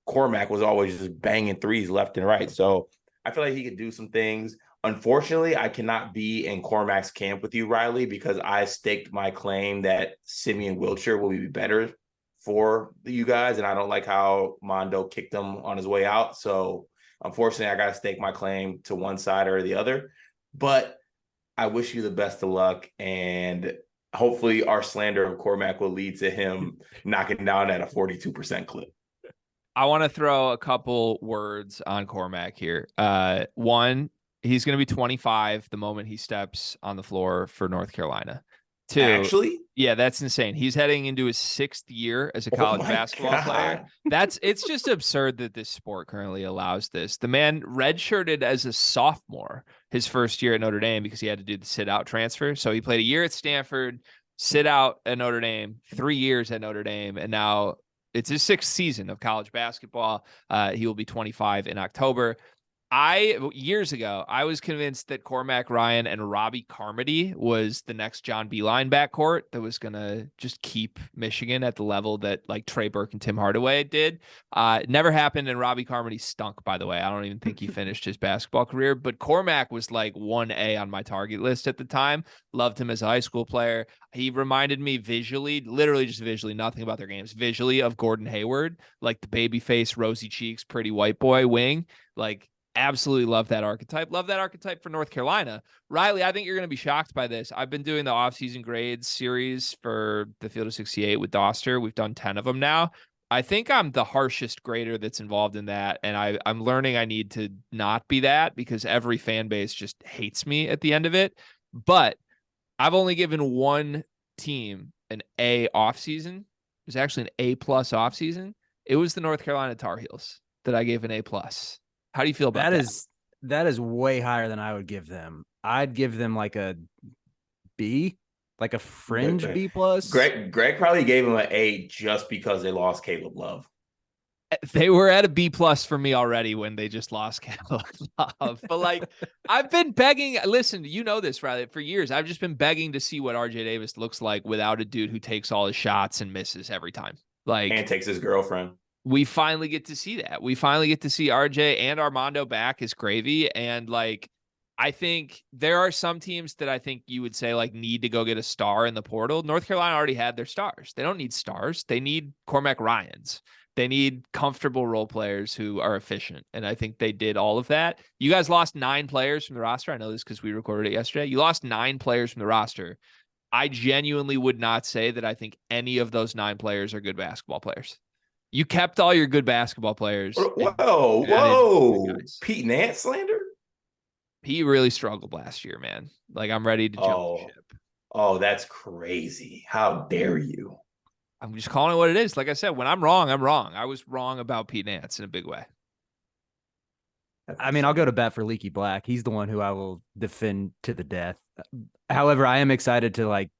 Cormac was always just banging threes left and right. So I feel like he could do some things. Unfortunately, I cannot be in Cormac's camp with you, Riley, because I staked my claim that Simeon Wilcher will be better for you guys, and I don't like how Mondo kicked him on his way out. So unfortunately, I got to stake my claim to one side or the other. But I wish you the best of luck, and hopefully our slander of Cormac will lead to him knocking down at a 42% clip. I want to throw a couple words on Cormac here. One, he's going to be 25 the moment he steps on the floor for North Carolina. Two, actually, yeah, that's insane. He's heading into his 6th year as a college basketball player. It's just absurd that this sport currently allows this. The man redshirted as a sophomore his first year at Notre Dame because he had to do the sit-out transfer. So he played a year at Stanford, sit out at Notre Dame, 3 years at Notre Dame, and now it's his 6th season of college basketball. He will be 25 in October. Years ago, I was convinced that Cormac Ryan and Robbie Carmody was the next John Beilein backcourt that was going to just keep Michigan at the level that like Trey Burke and Tim Hardaway did. It never happened, and Robbie Carmody stunk, by the way. I don't even think he finished his basketball career, but Cormac was like 1A on my target list at the time. Loved him as a high school player. He reminded me visually, literally just visually, nothing about their games, visually of Gordon Hayward, like the baby face, rosy cheeks, pretty white boy wing. Like, absolutely love that archetype. Love that archetype for North Carolina. Riley, I think you're going to be shocked by this. I've been doing the offseason grades series for the Field of 68 with Doster. We've done 10 of them now. I think I'm the harshest grader that's involved in that. And I'm learning I need to not be that because every fan base just hates me at the end of it. But I've only given one team an A offseason. It was actually an A+ offseason. It was the North Carolina Tar Heels that I gave an A+. How do you feel about that? That is way higher than I would give them. I'd give them like a B, like a fringe B+. Greg probably gave him an A just because they lost Caleb Love. They were at a B+ for me already when they just lost Caleb Love. But like, I've been begging. Listen, you know this, Riley. For years, I've just been begging to see what RJ Davis looks like without a dude who takes all his shots and misses every time. Like, and takes his girlfriend. We finally get to see that. We finally get to see RJ and Armando back as gravy. And like, I think there are some teams that I think you would say like need to go get a star in the portal. North Carolina already had their stars. They don't need stars. They need Cormac Ryans. They need comfortable role players who are efficient. And I think they did all of that. You guys lost 9 players from the roster. I know this because we recorded it yesterday. You lost 9 players from the roster. I genuinely would not say that I think any of those 9 players are good basketball players. You kept all your good basketball players. Whoa. Pete Nance slander? He really struggled last year, man. Like, I'm ready to jump the ship. Oh, that's crazy. How dare you? I'm just calling it what it is. Like I said, when I'm wrong, I'm wrong. I was wrong about Pete Nance in a big way. I mean, I'll go to bat for Leaky Black. He's the one who I will defend to the death. However, I am excited to like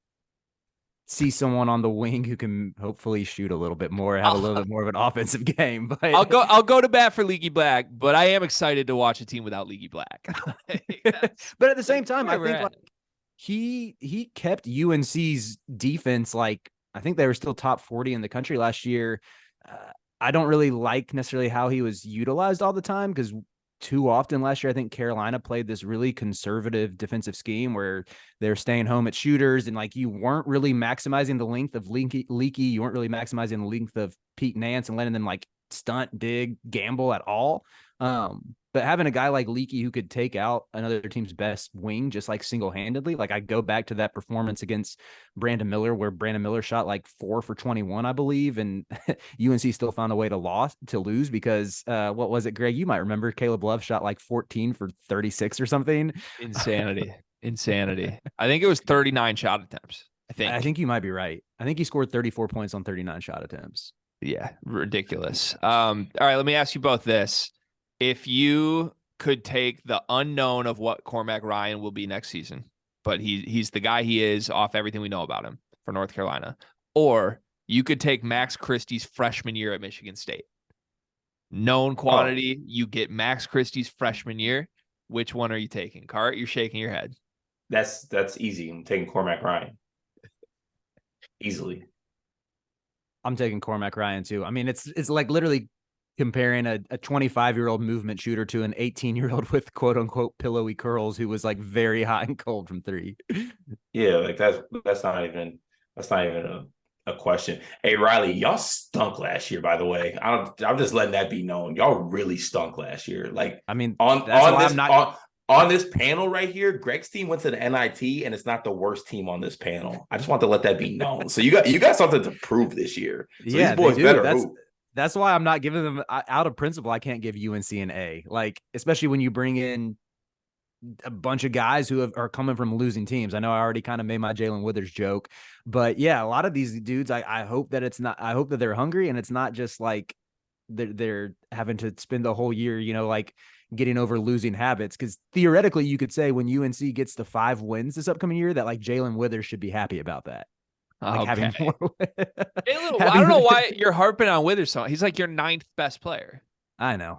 see someone on the wing who can hopefully shoot a little bit more, have a little bit more of an offensive game. But I'll go to bat for Leaky Black, but I am excited to watch a team without Leaky Black. But at the same time, I think like, he kept UNC's defense like I think they were still top 40 in the country last year. I don't really like necessarily how he was utilized all the time because too often last year, I think Carolina played this really conservative defensive scheme where they're staying home at shooters and like you weren't really maximizing the length of Leaky. You weren't really maximizing the length of Pete Nance and letting them like stunt, dig, gamble at all. But having a guy like Leaky who could take out another team's best wing just like single-handedly, like I go back to that performance against Brandon Miller where Brandon Miller shot like 4 for 21, I believe, and UNC still found a way to lose because what was it, Greg? You might remember Caleb Love shot like 14 for 36 or something. Insanity. I think it was 39 shot attempts. I think you might be right. I think he scored 34 points on 39 shot attempts. Yeah, ridiculous. All right, let me ask you both this. If you could take the unknown of what Cormac Ryan will be next season, but he's the guy he is off everything we know about him for North Carolina, or you could take Max Christie's freshman year at Michigan State. Known quantity, you get Max Christie's freshman year. Which one are you taking? Cart, you're shaking your head. That's easy. I'm taking Cormac Ryan. Easily. I'm taking Cormac Ryan too. I mean, it's like literally comparing a 25-year-old movement shooter to an 18-year-old with quote unquote pillowy curls who was like very hot and cold from 3. Yeah, like that's not even a question. Hey Riley, y'all stunk last year, by the way. I'm just letting that be known. Y'all really stunk last year. Like, I mean, on this panel right here, Greg's team went to the NIT, and it's not the worst team on this panel. I just want to let that be known. So you got something to prove this year. So yeah, these boys better hoop. That's why I'm not giving them out of principle. I can't give UNC an A, like, especially when you bring in a bunch of guys who are coming from losing teams. I know I already kind of made my Jalen Withers joke, but yeah, a lot of these dudes, I hope that I hope that they're hungry and it's not just like they're having to spend the whole year, like getting over losing habits. Cause theoretically you could say when UNC gets to 5 wins this upcoming year that like Jalen Withers should be happy about that. Like having more. I don't know why you're harping on Withers. He's like your 9th best player. I know.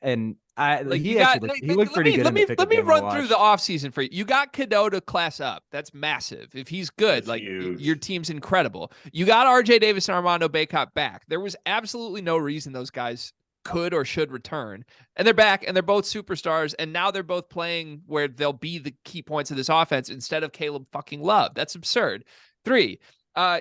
And he looked pretty good. Let me run through the offseason for you. You got Cadeau to class up. That's massive. If he's good, that's huge. Your team's incredible. You got RJ Davis and Armando Bacot back. There was absolutely no reason those guys could or should return. And they're back and they're both superstars. And now they're both playing where they'll be the key points of this offense instead of Caleb fucking Love. That's absurd. 3.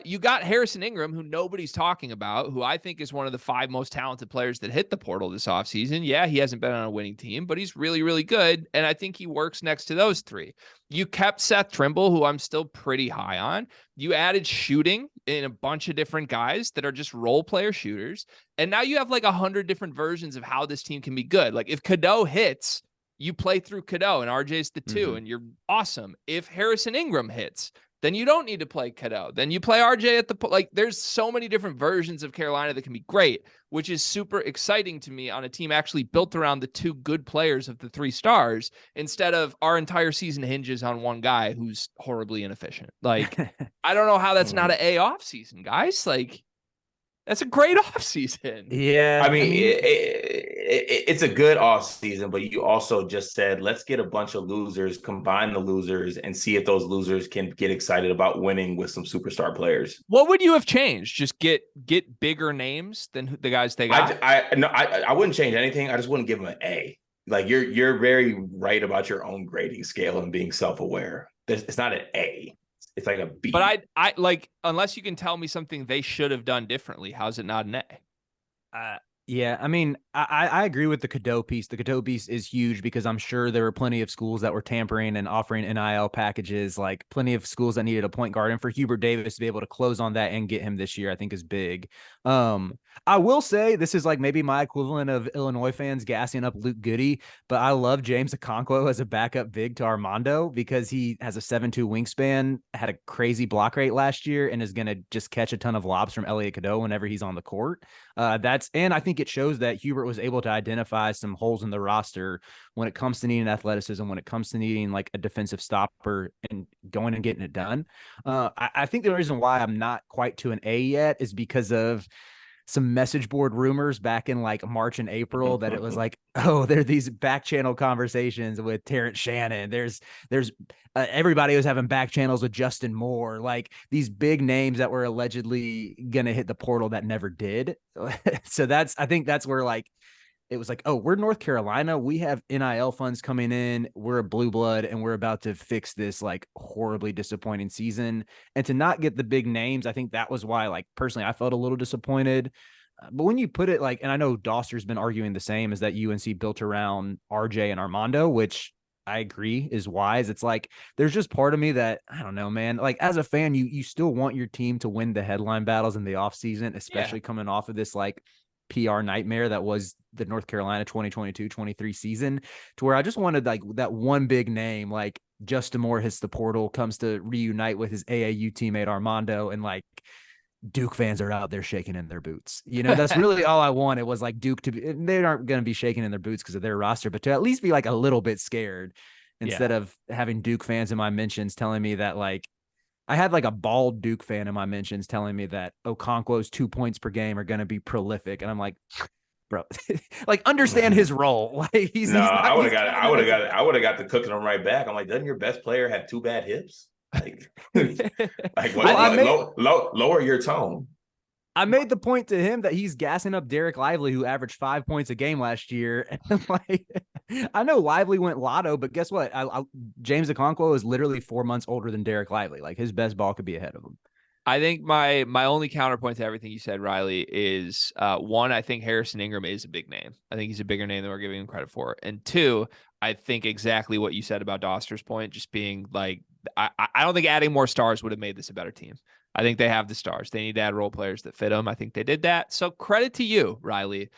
You got Harrison Ingram, who nobody's talking about, who I think is one of the 5 most talented players that hit the portal this offseason. Yeah, he hasn't been on a winning team, but he's really, really good. And I think he works next to those 3. You kept Seth Trimble, who I'm still pretty high on. You added shooting in a bunch of different guys that are just role player shooters. And now you have like 100 different versions of how this team can be good. Like if Cadeau hits, you play through Cadeau and RJ's the 2 and you're awesome. If Harrison Ingram hits, then you don't need to play Cadeau. Then you play RJ at the like. There's so many different versions of Carolina that can be great, which is super exciting to me on a team actually built around the 2 good players of the 3 stars instead of our entire season hinges on one guy who's horribly inefficient. Like, I don't know how that's not an A off season, guys. Like, that's a great off season. Yeah, I mean it's a good off season, but you also just said let's get a bunch of losers, combine the losers, and see if those losers can get excited about winning with some superstar players. What would you have changed? Just get bigger names than the guys they got? I wouldn't change anything. I just wouldn't give them an A. Like you're very right about your own grading scale and being self-aware. It's not an A. It's like a B. But I like, unless you can tell me something they should have done differently, how's it not an A? Yeah, I mean, I agree with the Cadeau piece. The Cadeau piece is huge because I'm sure there were plenty of schools that were tampering and offering NIL packages, like plenty of schools that needed a point guard. And for Hubert Davis to be able to close on that and get him this year, I think is big. I will say this is like maybe my equivalent of Illinois fans gassing up Luke Goody, but I love James Okonkwo as a backup big to Armando because he has a 7'2" wingspan, had a crazy block rate last year, and is going to just catch a ton of lobs from Elliot Cadeau whenever he's on the court. And I think it shows that Hubert was able to identify some holes in the roster when it comes to needing athleticism, when it comes to needing like a defensive stopper and going and getting it done. I think the reason why I'm not quite to an A yet is because of some message board rumors back in like March and April that it was like, oh, there are these back channel conversations with Terrence Shannon. There's everybody was having back channels with Justin Moore, like these big names that were allegedly going to hit the portal that never did. So I think that's where like, it was like, oh, we're North Carolina. We have NIL funds coming in. We're a blue blood and we're about to fix this like horribly disappointing season. And to not get the big names, I think that was why, like, personally, I felt a little disappointed. But when you put it like, and I know Doster's been arguing the same, is that UNC built around RJ and Armando, which I agree is wise. It's like, there's just part of me that, I don't know, man, like as a fan, you still want your team to win the headline battles in the offseason, especially coming off of this like PR nightmare that was the North Carolina 2022-23 season, to where I just wanted like that one big name, like Justin Moore hits the portal, comes to reunite with his AAU teammate Armando, and like Duke fans are out there shaking in their boots. You know, that's really all I wanted was like Duke to be, they aren't going to be shaking in their boots because of their roster, but to at least be like a little bit scared instead of having Duke fans in my mentions telling me that like, I had like a bald Duke fan in my mentions telling me that Okonkwo's 2 points per game are going to be prolific. And I'm like, bro, like understand his role. Like I would have got the cooking him right back. I'm like, doesn't your best player have 2 bad hips? Like, lower your tone. I made the point to him that he's gassing up Derek Lively, who averaged 5 points a game last year. And like, I know Lively went lotto, but guess what? James Okonkwo is literally 4 months older than Derek Lively. Like his best ball could be ahead of him. I think my only counterpoint to everything you said, Riley, is one, I think Harrison Ingram is a big name. I think he's a bigger name than we're giving him credit for. And two, I think exactly what you said about Doster's point, just being like, I don't think adding more stars would have made this a better team. I think they have the stars. They need to add role players that fit them. I think they did that. So credit to you, Riley,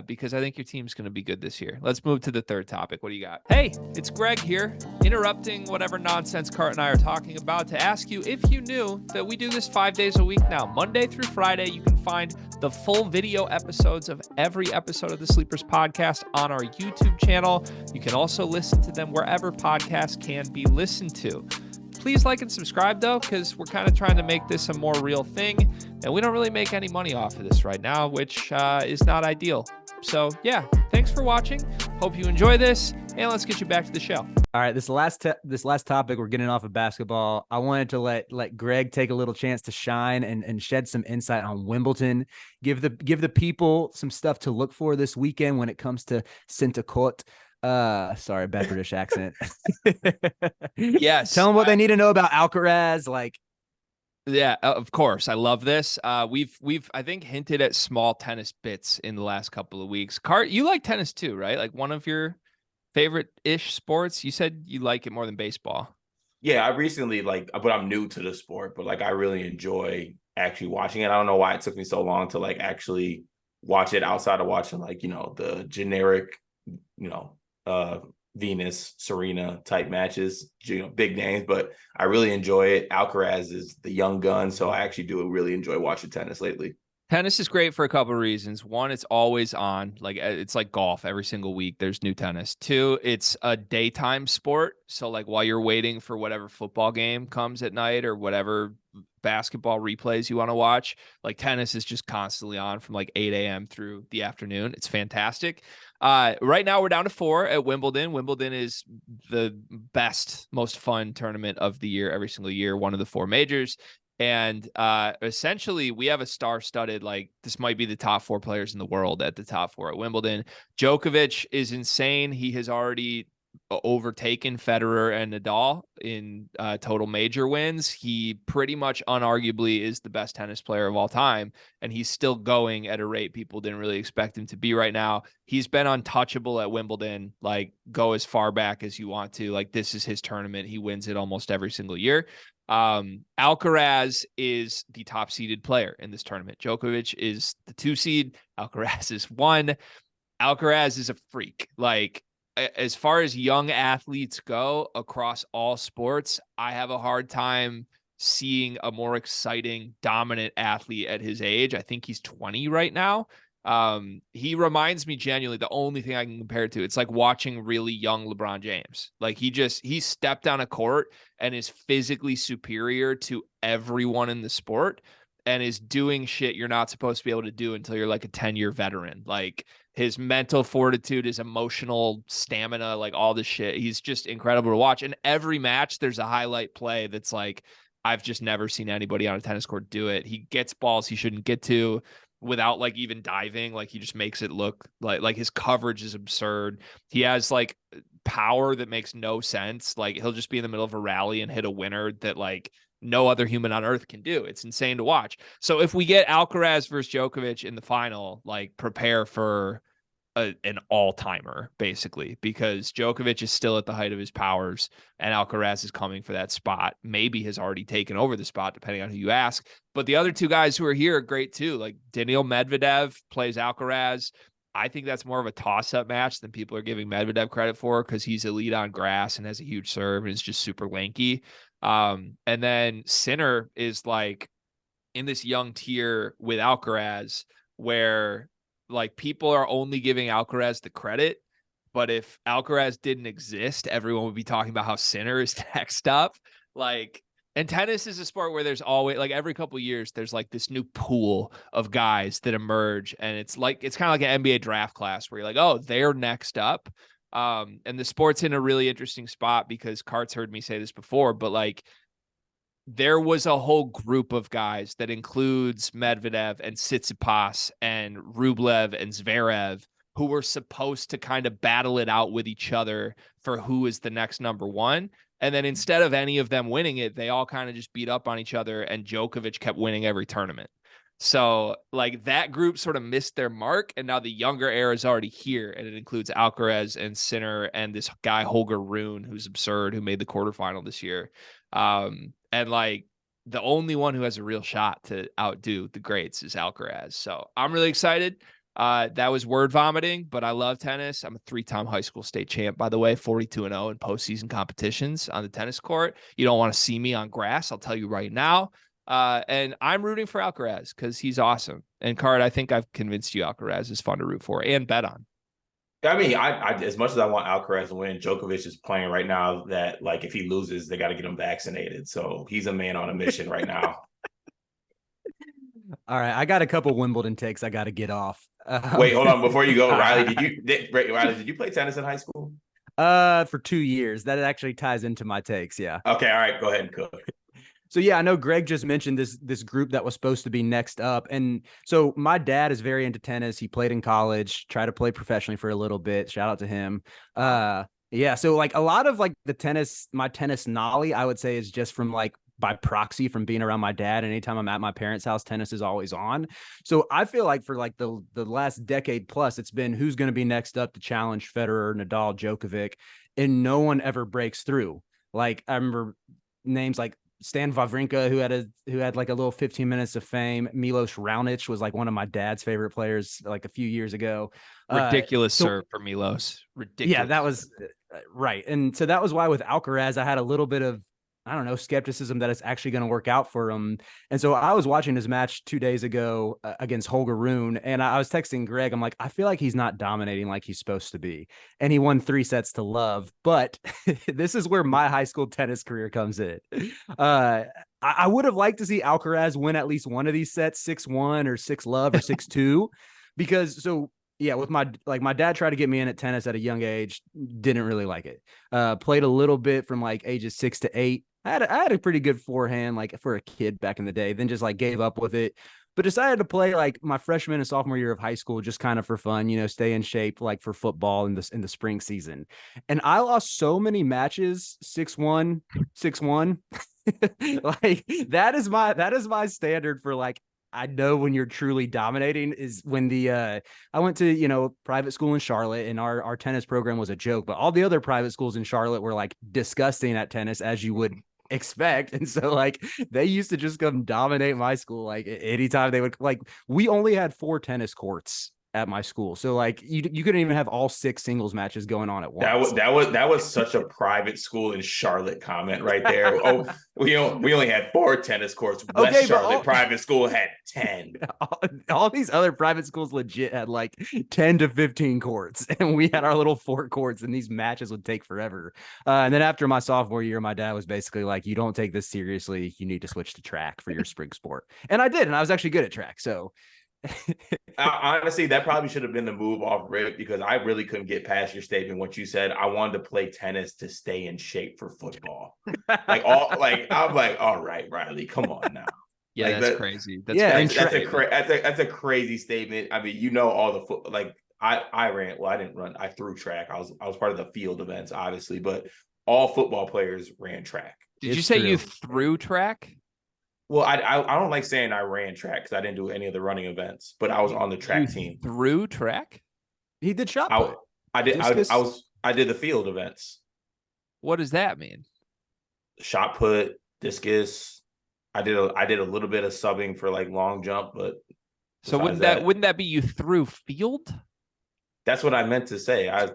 because I think your team's going to be good this year. Let's move to the third topic. What do you got? Hey, it's Greg here, interrupting whatever nonsense Cart and I are talking about to ask you if you knew that we do this 5 days a week now. Monday through Friday, you can find the full video episodes of every episode of the Sleepers podcast on our YouTube channel. You can also listen to them wherever podcasts can be listened to. Please like and subscribe, though, because we're kind of trying to make this a more real thing, and we don't really make any money off of this right now, which is not ideal. So, yeah, thanks for watching. Hope you enjoy this, and let's get you back to the show. All right, this last topic, we're getting off of basketball. I wanted to let Greg take a little chance to shine and shed some insight on Wimbledon. Give the people some stuff to look for this weekend when it comes to Sainte-Côte. Sorry, bad British accent. Yes. Tell them what they need to know about Alcaraz. Like, yeah, of course. I love this. We've I think hinted at small tennis bits in the last couple of weeks. Cart, you like tennis too, right? Like one of your favorite-ish sports. You said you like it more than baseball. Yeah, I recently but I'm new to the sport, but like I really enjoy actually watching it. I don't know why it took me so long to like actually watch it outside of watching like, the generic, Venus, Serena type matches, big names, but I really enjoy it. Alcaraz is the young gun, so I actually do really enjoy watching tennis lately. Tennis is great for a couple of reasons. One, it's always on. Like it's like golf. Every single week there's new tennis. Two, it's a daytime sport. So like while you're waiting for whatever football game comes at night or whatever basketball replays you want to watch, like tennis is just constantly on from like 8 a.m. through the afternoon. It's fantastic. Right now we're down to 4 at Wimbledon. Wimbledon is the best, most fun tournament of the year every single year. One of the 4 majors. And essentially, we have a star-studded, like, this might be the top 4 players in the world at the top 4 at Wimbledon. Djokovic is insane. He has already overtaken Federer and Nadal in total major wins. He pretty much unarguably is the best tennis player of all time, and he's still going at a rate people didn't really expect him to be right now. He's been untouchable at Wimbledon, like, go as far back as you want to. Like, this is his tournament. He wins it almost every single year. Alcaraz is the top seeded player in this tournament. Djokovic is the 2 seed. Alcaraz is 1. Alcaraz is a freak. Like, as far as young athletes go across all sports, I have a hard time seeing a more exciting, dominant athlete at his age. I think he's 20 right now. He reminds me genuinely, the only thing I can compare it to, it's like watching really young LeBron James. Like he stepped on a court and is physically superior to everyone in the sport and is doing shit you're not supposed to be able to do until you're like a 10-year veteran. Like his mental fortitude, his emotional stamina, like all this shit. He's just incredible to watch. And every match there's a highlight play that's like, I've just never seen anybody on a tennis court do it. He gets balls he shouldn't get to without like even diving. Like he just makes it look like his coverage is absurd. He has like power that makes no sense. Like he'll just be in the middle of a rally and hit a winner that like no other human on earth can do. It's insane to watch. So if we get Alcaraz versus Djokovic in the final, like prepare for an all-timer, basically, because Djokovic is still at the height of his powers and Alcaraz is coming for that spot. Maybe has already taken over the spot, depending on who you ask. But the other 2 guys who are here are great too. Like Daniil Medvedev plays Alcaraz. I think that's more of a toss-up match than people are giving Medvedev credit for because he's elite on grass and has a huge serve and is just super lanky. And then Sinner is like in this young tier with Alcaraz where like people are only giving Alcaraz the credit, but if Alcaraz didn't exist, everyone would be talking about how Sinner is next up. Like, and tennis is a sport where there's always like every couple of years, there's like this new pool of guys that emerge. And it's kind of like an NBA draft class where you're like, oh, they're next up. And the sport's in a really interesting spot because Kart's heard me say this before, but like, there was a whole group of guys that includes Medvedev and Tsitsipas and Rublev and Zverev who were supposed to kind of battle it out with each other for who is the next number 1. And then instead of any of them winning it, they all kind of just beat up on each other and Djokovic kept winning every tournament. So like that group sort of missed their mark and now the younger era is already here and it includes Alcaraz and Sinner and this guy Holger Rune who's absurd who made the quarterfinal this year. And like the only one who has a real shot to outdo the greats is Alcaraz. So I'm really excited. That was word vomiting, but I love tennis. I'm a 3-time high school state champ, by the way, 42-0 in postseason competitions on the tennis court. You don't want to see me on grass. I'll tell you right now. And I'm rooting for Alcaraz because he's awesome. And Card, I think I've convinced you Alcaraz is fun to root for and bet on. I mean, I as much as I want Alcaraz to win, Djokovic is playing right now that like if he loses, they got to get him vaccinated. So he's a man on a mission right now. All right, I got a couple Wimbledon takes I got to get off. Wait, hold on before you go, Riley. Did you play tennis in high school? For 2 years. That actually ties into my takes. Yeah. Okay. All right. Go ahead and cook. So yeah, I know Greg just mentioned this group that was supposed to be next up. And so my dad is very into tennis. He played in college, tried to play professionally for a little bit. Shout out to him. Yeah. So like a lot of like my tennis nolly, I would say is just from like by proxy from being around my dad. Anytime I'm at my parents' house, tennis is always on. So I feel like for like the last decade plus, it's been who's going to be next up to challenge Federer, Nadal, Djokovic, and no one ever breaks through. Like I remember names like Stan Wawrinka, who had like a little 15 minutes of fame. Milos Raonic was like one of my dad's favorite players like a few years ago. Ridiculous serve for Milos. Ridiculous. Yeah, that was right. And so that was why with Alcaraz, I had a little bit of, I don't know, skepticism that it's actually going to work out for him. And so I was watching his match 2 days ago against Holger Rune, and I was texting Greg. I'm like, I feel like he's not dominating like he's supposed to be. And he won 3 sets to love. But this is where my high school tennis career comes in. I would have liked to see Alcaraz win at least one of these sets, 6-1 or 6-love or 6-2, because yeah, with my dad tried to get me in at tennis at a young age, didn't really like it. Played a little bit from like ages 6 to 8. I had a pretty good forehand, like for a kid back in the day, then just like gave up with it, but decided to play like my freshman and sophomore year of high school, just kind of for fun, stay in shape, like for football in the spring season. And I lost so many matches, 6-1, 6-1. Like that is my standard for like, I know when you're truly dominating is when I went to, private school in Charlotte, and our tennis program was a joke, but all the other private schools in Charlotte were like disgusting at tennis, as you would expect. And so like they used to just come dominate my school. Like anytime they would, like, we only had 4 tennis courts at my school, so like you couldn't even have all 6 singles matches going on at once. That was such a private school in Charlotte comment right there. Oh, we only had 4 tennis courts. West Charlotte private school had 10. All these other private schools legit had like 10 to 15 courts, and we had our little 4 courts, and these matches would take forever. And then after my sophomore year, my dad was basically like, you don't take this seriously, you need to switch to track for your spring sport. And I did, and I was actually good at track. So honestly, that probably should have been the move off rip, because I really couldn't get past your statement. What you said, I wanted to play tennis to stay in shape for football. I'm like, all right, Riley, come on now. Yeah, like, that's crazy. That's a crazy statement. I mean, all the I ran. Well, I didn't run. I threw track. I was part of the field events, obviously, but all football players ran track. Did you say you threw track? Well, I don't like saying I ran track because I didn't do any of the running events, but I was on the track team. Through track? He did shot put. I did the field events. What does that mean? Shot put, discus. I did a little bit of subbing for like long jump, but so wouldn't that be you threw field? That's what I meant to say. I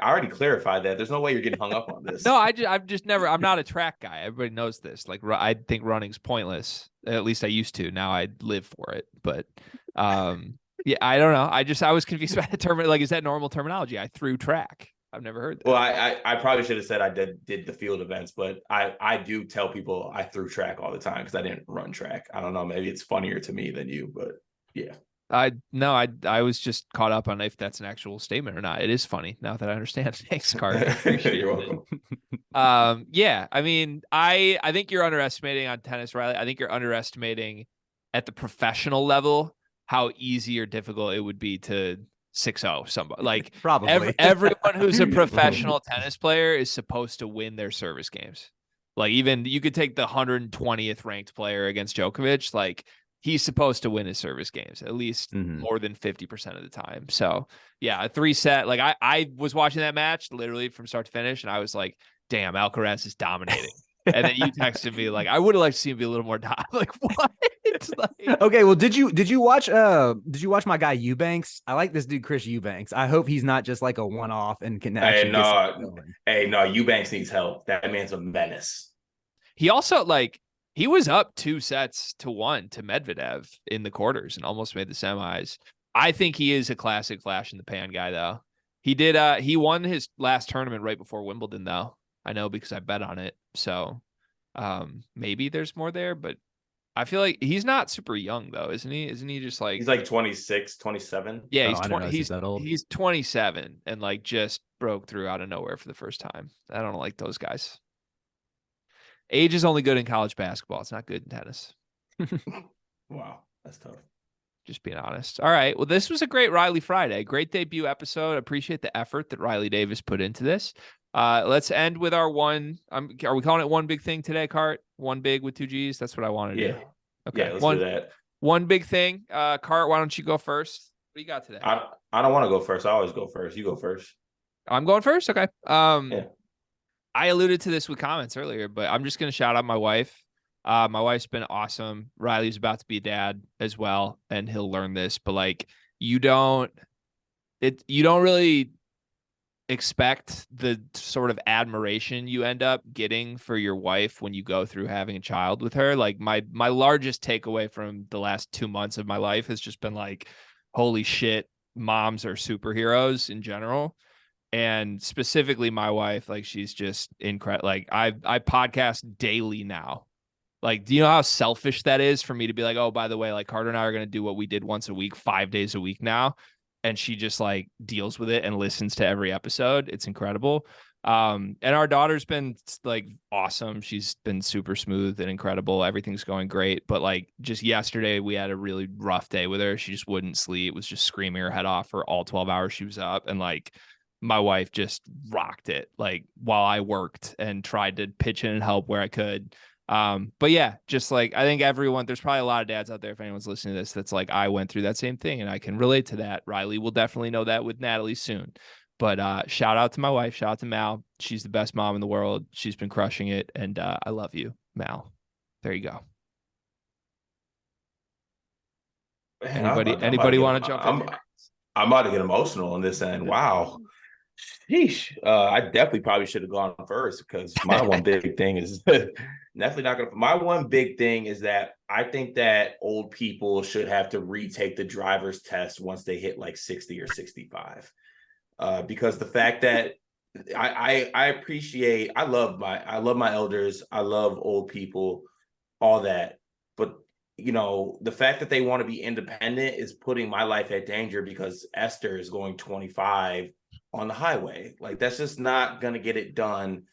already clarified that. There's no way you're getting hung up on this. No, I'm not a track guy. Everybody knows this. Like, I think running's pointless. At least I used to. Now I live for it. But yeah, I don't know. I was confused by the term. Like, is that normal terminology? I threw track. I've never heard that. Well, I probably should have said I did the field events, but I do tell people I threw track all the time because I didn't run track. I don't know. Maybe it's funnier to me than you, but yeah. I was just caught up on if that's an actual statement or not. It is funny now that I understand. Thanks, Cart. You're welcome. Yeah, I mean, I think you're underestimating on tennis, Riley. I think you're underestimating at the professional level how easy or difficult it would be to 6-0 somebody. Like, probably everyone who's a professional tennis player is supposed to win their service games. Like, even you could take the 120th ranked player against Djokovic, like, he's supposed to win his service games at least more than 50% of the time. So yeah, a 3-set. Like I was watching that match literally from start to finish, and I was like, damn, Alcaraz is dominating. And then you texted me like, I would have liked to see him be a little more like, what? Like, okay, well, did you watch my guy Eubanks? I like this dude Chris Eubanks. I hope he's not just like a one-off and can actually no, Eubanks needs help. That man's a menace. He also he was up 2-1 to Medvedev in the quarters and almost made the semis. I think he is a classic flash in the pan guy, though. He won his last tournament right before Wimbledon, though. I know because I bet on it. So maybe there's more there, but I feel like he's not super young, though, isn't he? Isn't he just like... He's like 26, 27? Yeah, he's 27 and like just broke through out of nowhere for the first time. I don't like those guys. Age is only good in college basketball. It's not good in tennis. Wow, that's tough. Just being honest. All right. Well, this was a great Riley Friday. Great debut episode. Appreciate the effort that Riley Davis put into this. Let's end with our one. Are we calling it one big thing today, Cart? One big with 2 G's? That's what I wanted to do. Okay. Yeah, let's do that. One big thing. Cart, why don't you go first? What do you got today? I don't want to go first. I always go first. You go first. I'm going first? Okay. Yeah. I alluded to this with comments earlier, but I'm just going to shout out my wife. My wife's been awesome. Riley's about to be a dad as well, and he'll learn this, but like you don't really expect the sort of admiration you end up getting for your wife when you go through having a child with her. Like my largest takeaway from the last 2 months of my life has just been like, holy shit, moms are superheroes in general. And specifically my wife, like she's just incredible. Like I podcast daily now. Like, do you know how selfish that is for me to be like, oh, by the way, like Carter and I are going to do what we did once a week, 5 days a week now. And she just like deals with it and listens to every episode. It's incredible. And our daughter's been like awesome. She's been super smooth and incredible. Everything's going great. But like just yesterday, we had a really rough day with her. She just wouldn't sleep, was just screaming her head off for all 12 hours she was up. And like my wife just rocked it like while I worked and tried to pitch in and help where I could. But yeah, just like I think there's probably a lot of dads out there, if anyone's listening to this, that's like I went through that same thing and I can relate to that. Riley will definitely know that with Natalie soon. But shout out to my wife, shout out to Mal. She's the best mom in the world. She's been crushing it, and I love you, Mal. There you go. Man, Anybody want to jump in? I'm about to get emotional on this end. Wow. Sheesh. I definitely probably should have gone first because my one big thing is definitely not gonna. My one big thing is that I think that old people should have to retake the driver's test once they hit like 60 or 65. Because the fact that I appreciate, I love my elders, I love old people, all that, but the fact that they want to be independent is putting my life at danger because Esther is going 25 on the highway. Like that's just not gonna get it done.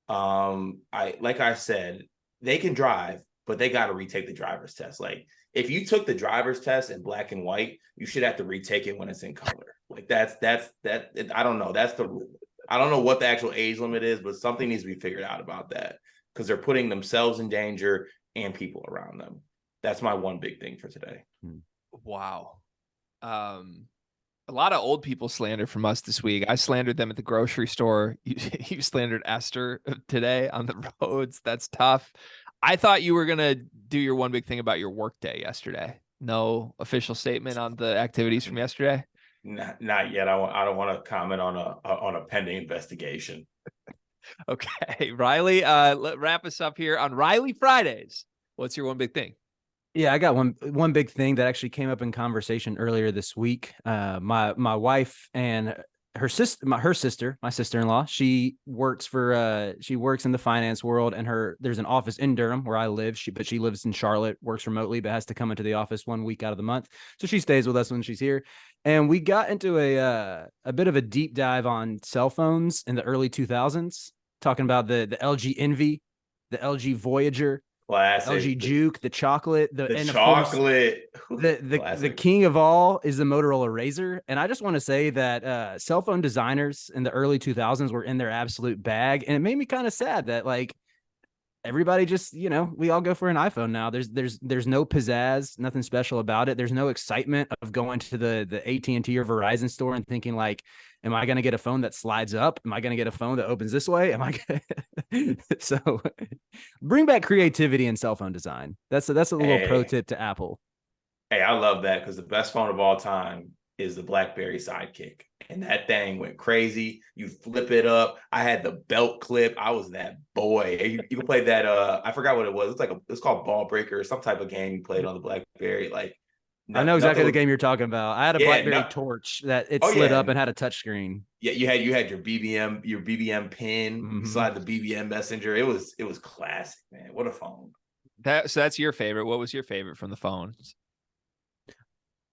Like I said, they can drive, but they got to retake the driver's test. Like if you took the driver's test in black and white, you should have to retake it when it's in color. Like that's I don't know. I don't know what the actual age limit is, but something needs to be figured out about that because they're putting themselves in danger and people around them. That's my one big thing for today. Wow. A lot of old people slander from us this week. I slandered them at the grocery store. You slandered Esther today on the roads. That's tough. I thought you were going to do your one big thing about your work day yesterday. No official statement on the activities from yesterday? Not yet. I don't want to comment on a pending investigation. Okay. Riley, wrap us up here on Riley Fridays. What's your one big thing? Yeah, I got one big thing that actually came up in conversation earlier this week. My wife and her sister-in-law, she works in the finance world, and there's an office in Durham where I live. But she lives in Charlotte, works remotely, but has to come into the office 1 week out of the month. So she stays with us when she's here. And we got into a bit of a deep dive on cell phones in the early 2000s, talking about the LG Envy, the LG Voyager, Classic. LG Juke, the chocolate, and chocolate. Of course, the king of all is the Motorola Razr. And I just want to say that cell phone designers in the early 2000s were in their absolute bag, and it made me kind of sad that like everybody just, we all go for an iPhone now. There's no pizzazz, nothing special about it. There's no excitement of going to the AT&T or Verizon store and thinking like, am I going to get a phone that slides up? Am I going to get a phone that opens this way? So bring back creativity in cell phone design. That's a little pro tip to Apple. Hey, I love that because the best phone of all time is the BlackBerry Sidekick. And that thing went crazy. You flip it up. I had the belt clip. I was that boy. You can play that. I forgot what it was. It's called Ball Breaker, some type of game you played on the BlackBerry. Like I know exactly the game you're talking about. I had a BlackBerry Torch that slid up and had a touch screen. Yeah, you had your BBM pin. Mm-hmm. You slide the BBM messenger. It was classic, man. What a phone. So that's your favorite. What was your favorite from the phones?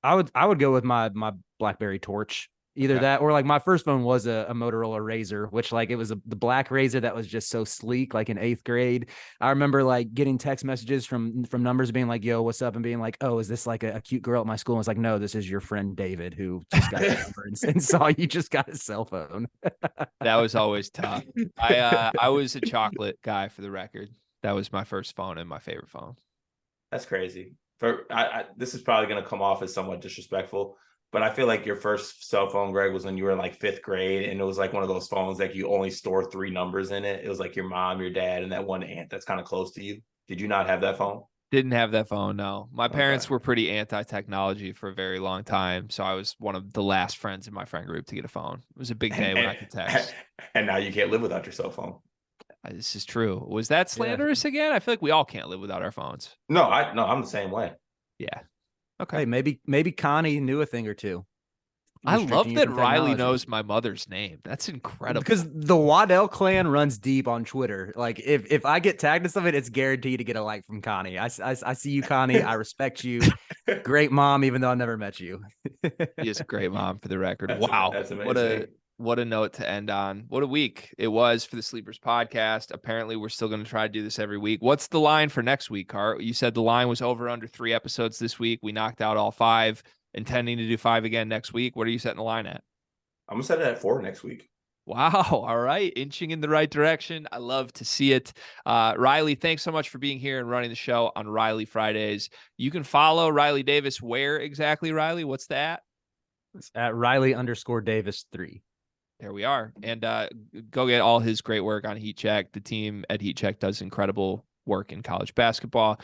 I would go with my BlackBerry Torch. Either that or like my first phone was a Motorola Razr, which like it was the black Razr that was just so sleek, like in 8th grade. I remember like getting text messages from numbers being like, yo, what's up? And being like, oh, is this like a cute girl at my school? And it's like, no, this is your friend David who just got a number and saw you just got a cell phone. That was always tough. I was a chocolate guy for the record. That was my first phone and my favorite phone. That's crazy. This is probably going to come off as somewhat disrespectful. But I feel like your first cell phone, Greg, was when you were in like 5th grade, and it was like one of those phones that you only store 3 numbers in it. It was like your mom, your dad, and that one aunt that's kind of close to you. Did you not have that phone? Didn't have that phone, no. My parents Okay. were pretty anti-technology for a very long time, so I was one of the last friends in my friend group to get a phone. It was a big day when I could text. And now you can't live without your cell phone. This is true. Was that Yeah. slanderous again? I feel like we all can't live without our phones. No, I'm the same way. Yeah. Hey, Okay. maybe Connie knew a thing or two. I Restricting love you that from Riley technology. knows my mother's name. That's incredible. Because the Waddell clan runs deep on Twitter. Like if I get tagged to something, it's guaranteed to get a like from Connie. I see you, Connie. I respect you. Great mom, even though I never met you. She is a great mom, for the record. That's Wow. that's amazing. What a note to end on. What a week it was for the Sleepers podcast. Apparently, we're still going to try to do this every week. What's the line for next week, Cart? You said the line was over under 3 episodes this week. We knocked out all 5, intending to do 5 again next week. What are you setting the line at? I'm gonna set it at 4 next week. Wow. All right. Inching in the right direction. I love to see it. Riley, thanks so much for being here and running the show on Riley Fridays. You can follow Riley Davis. Where exactly, Riley? What's that? It's at Riley_Davis3. There we are. And go get all his great work on Heat Check. The team at Heat Check does incredible work in college basketball.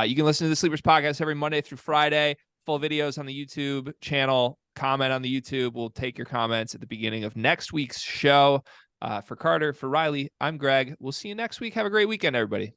You can listen to the Sleepers podcast every Monday through Friday. Full videos on the YouTube channel. Comment on the YouTube. We'll take your comments at the beginning of next week's show. For Carter, for Riley, I'm Greg. We'll see you next week. Have a great weekend, everybody.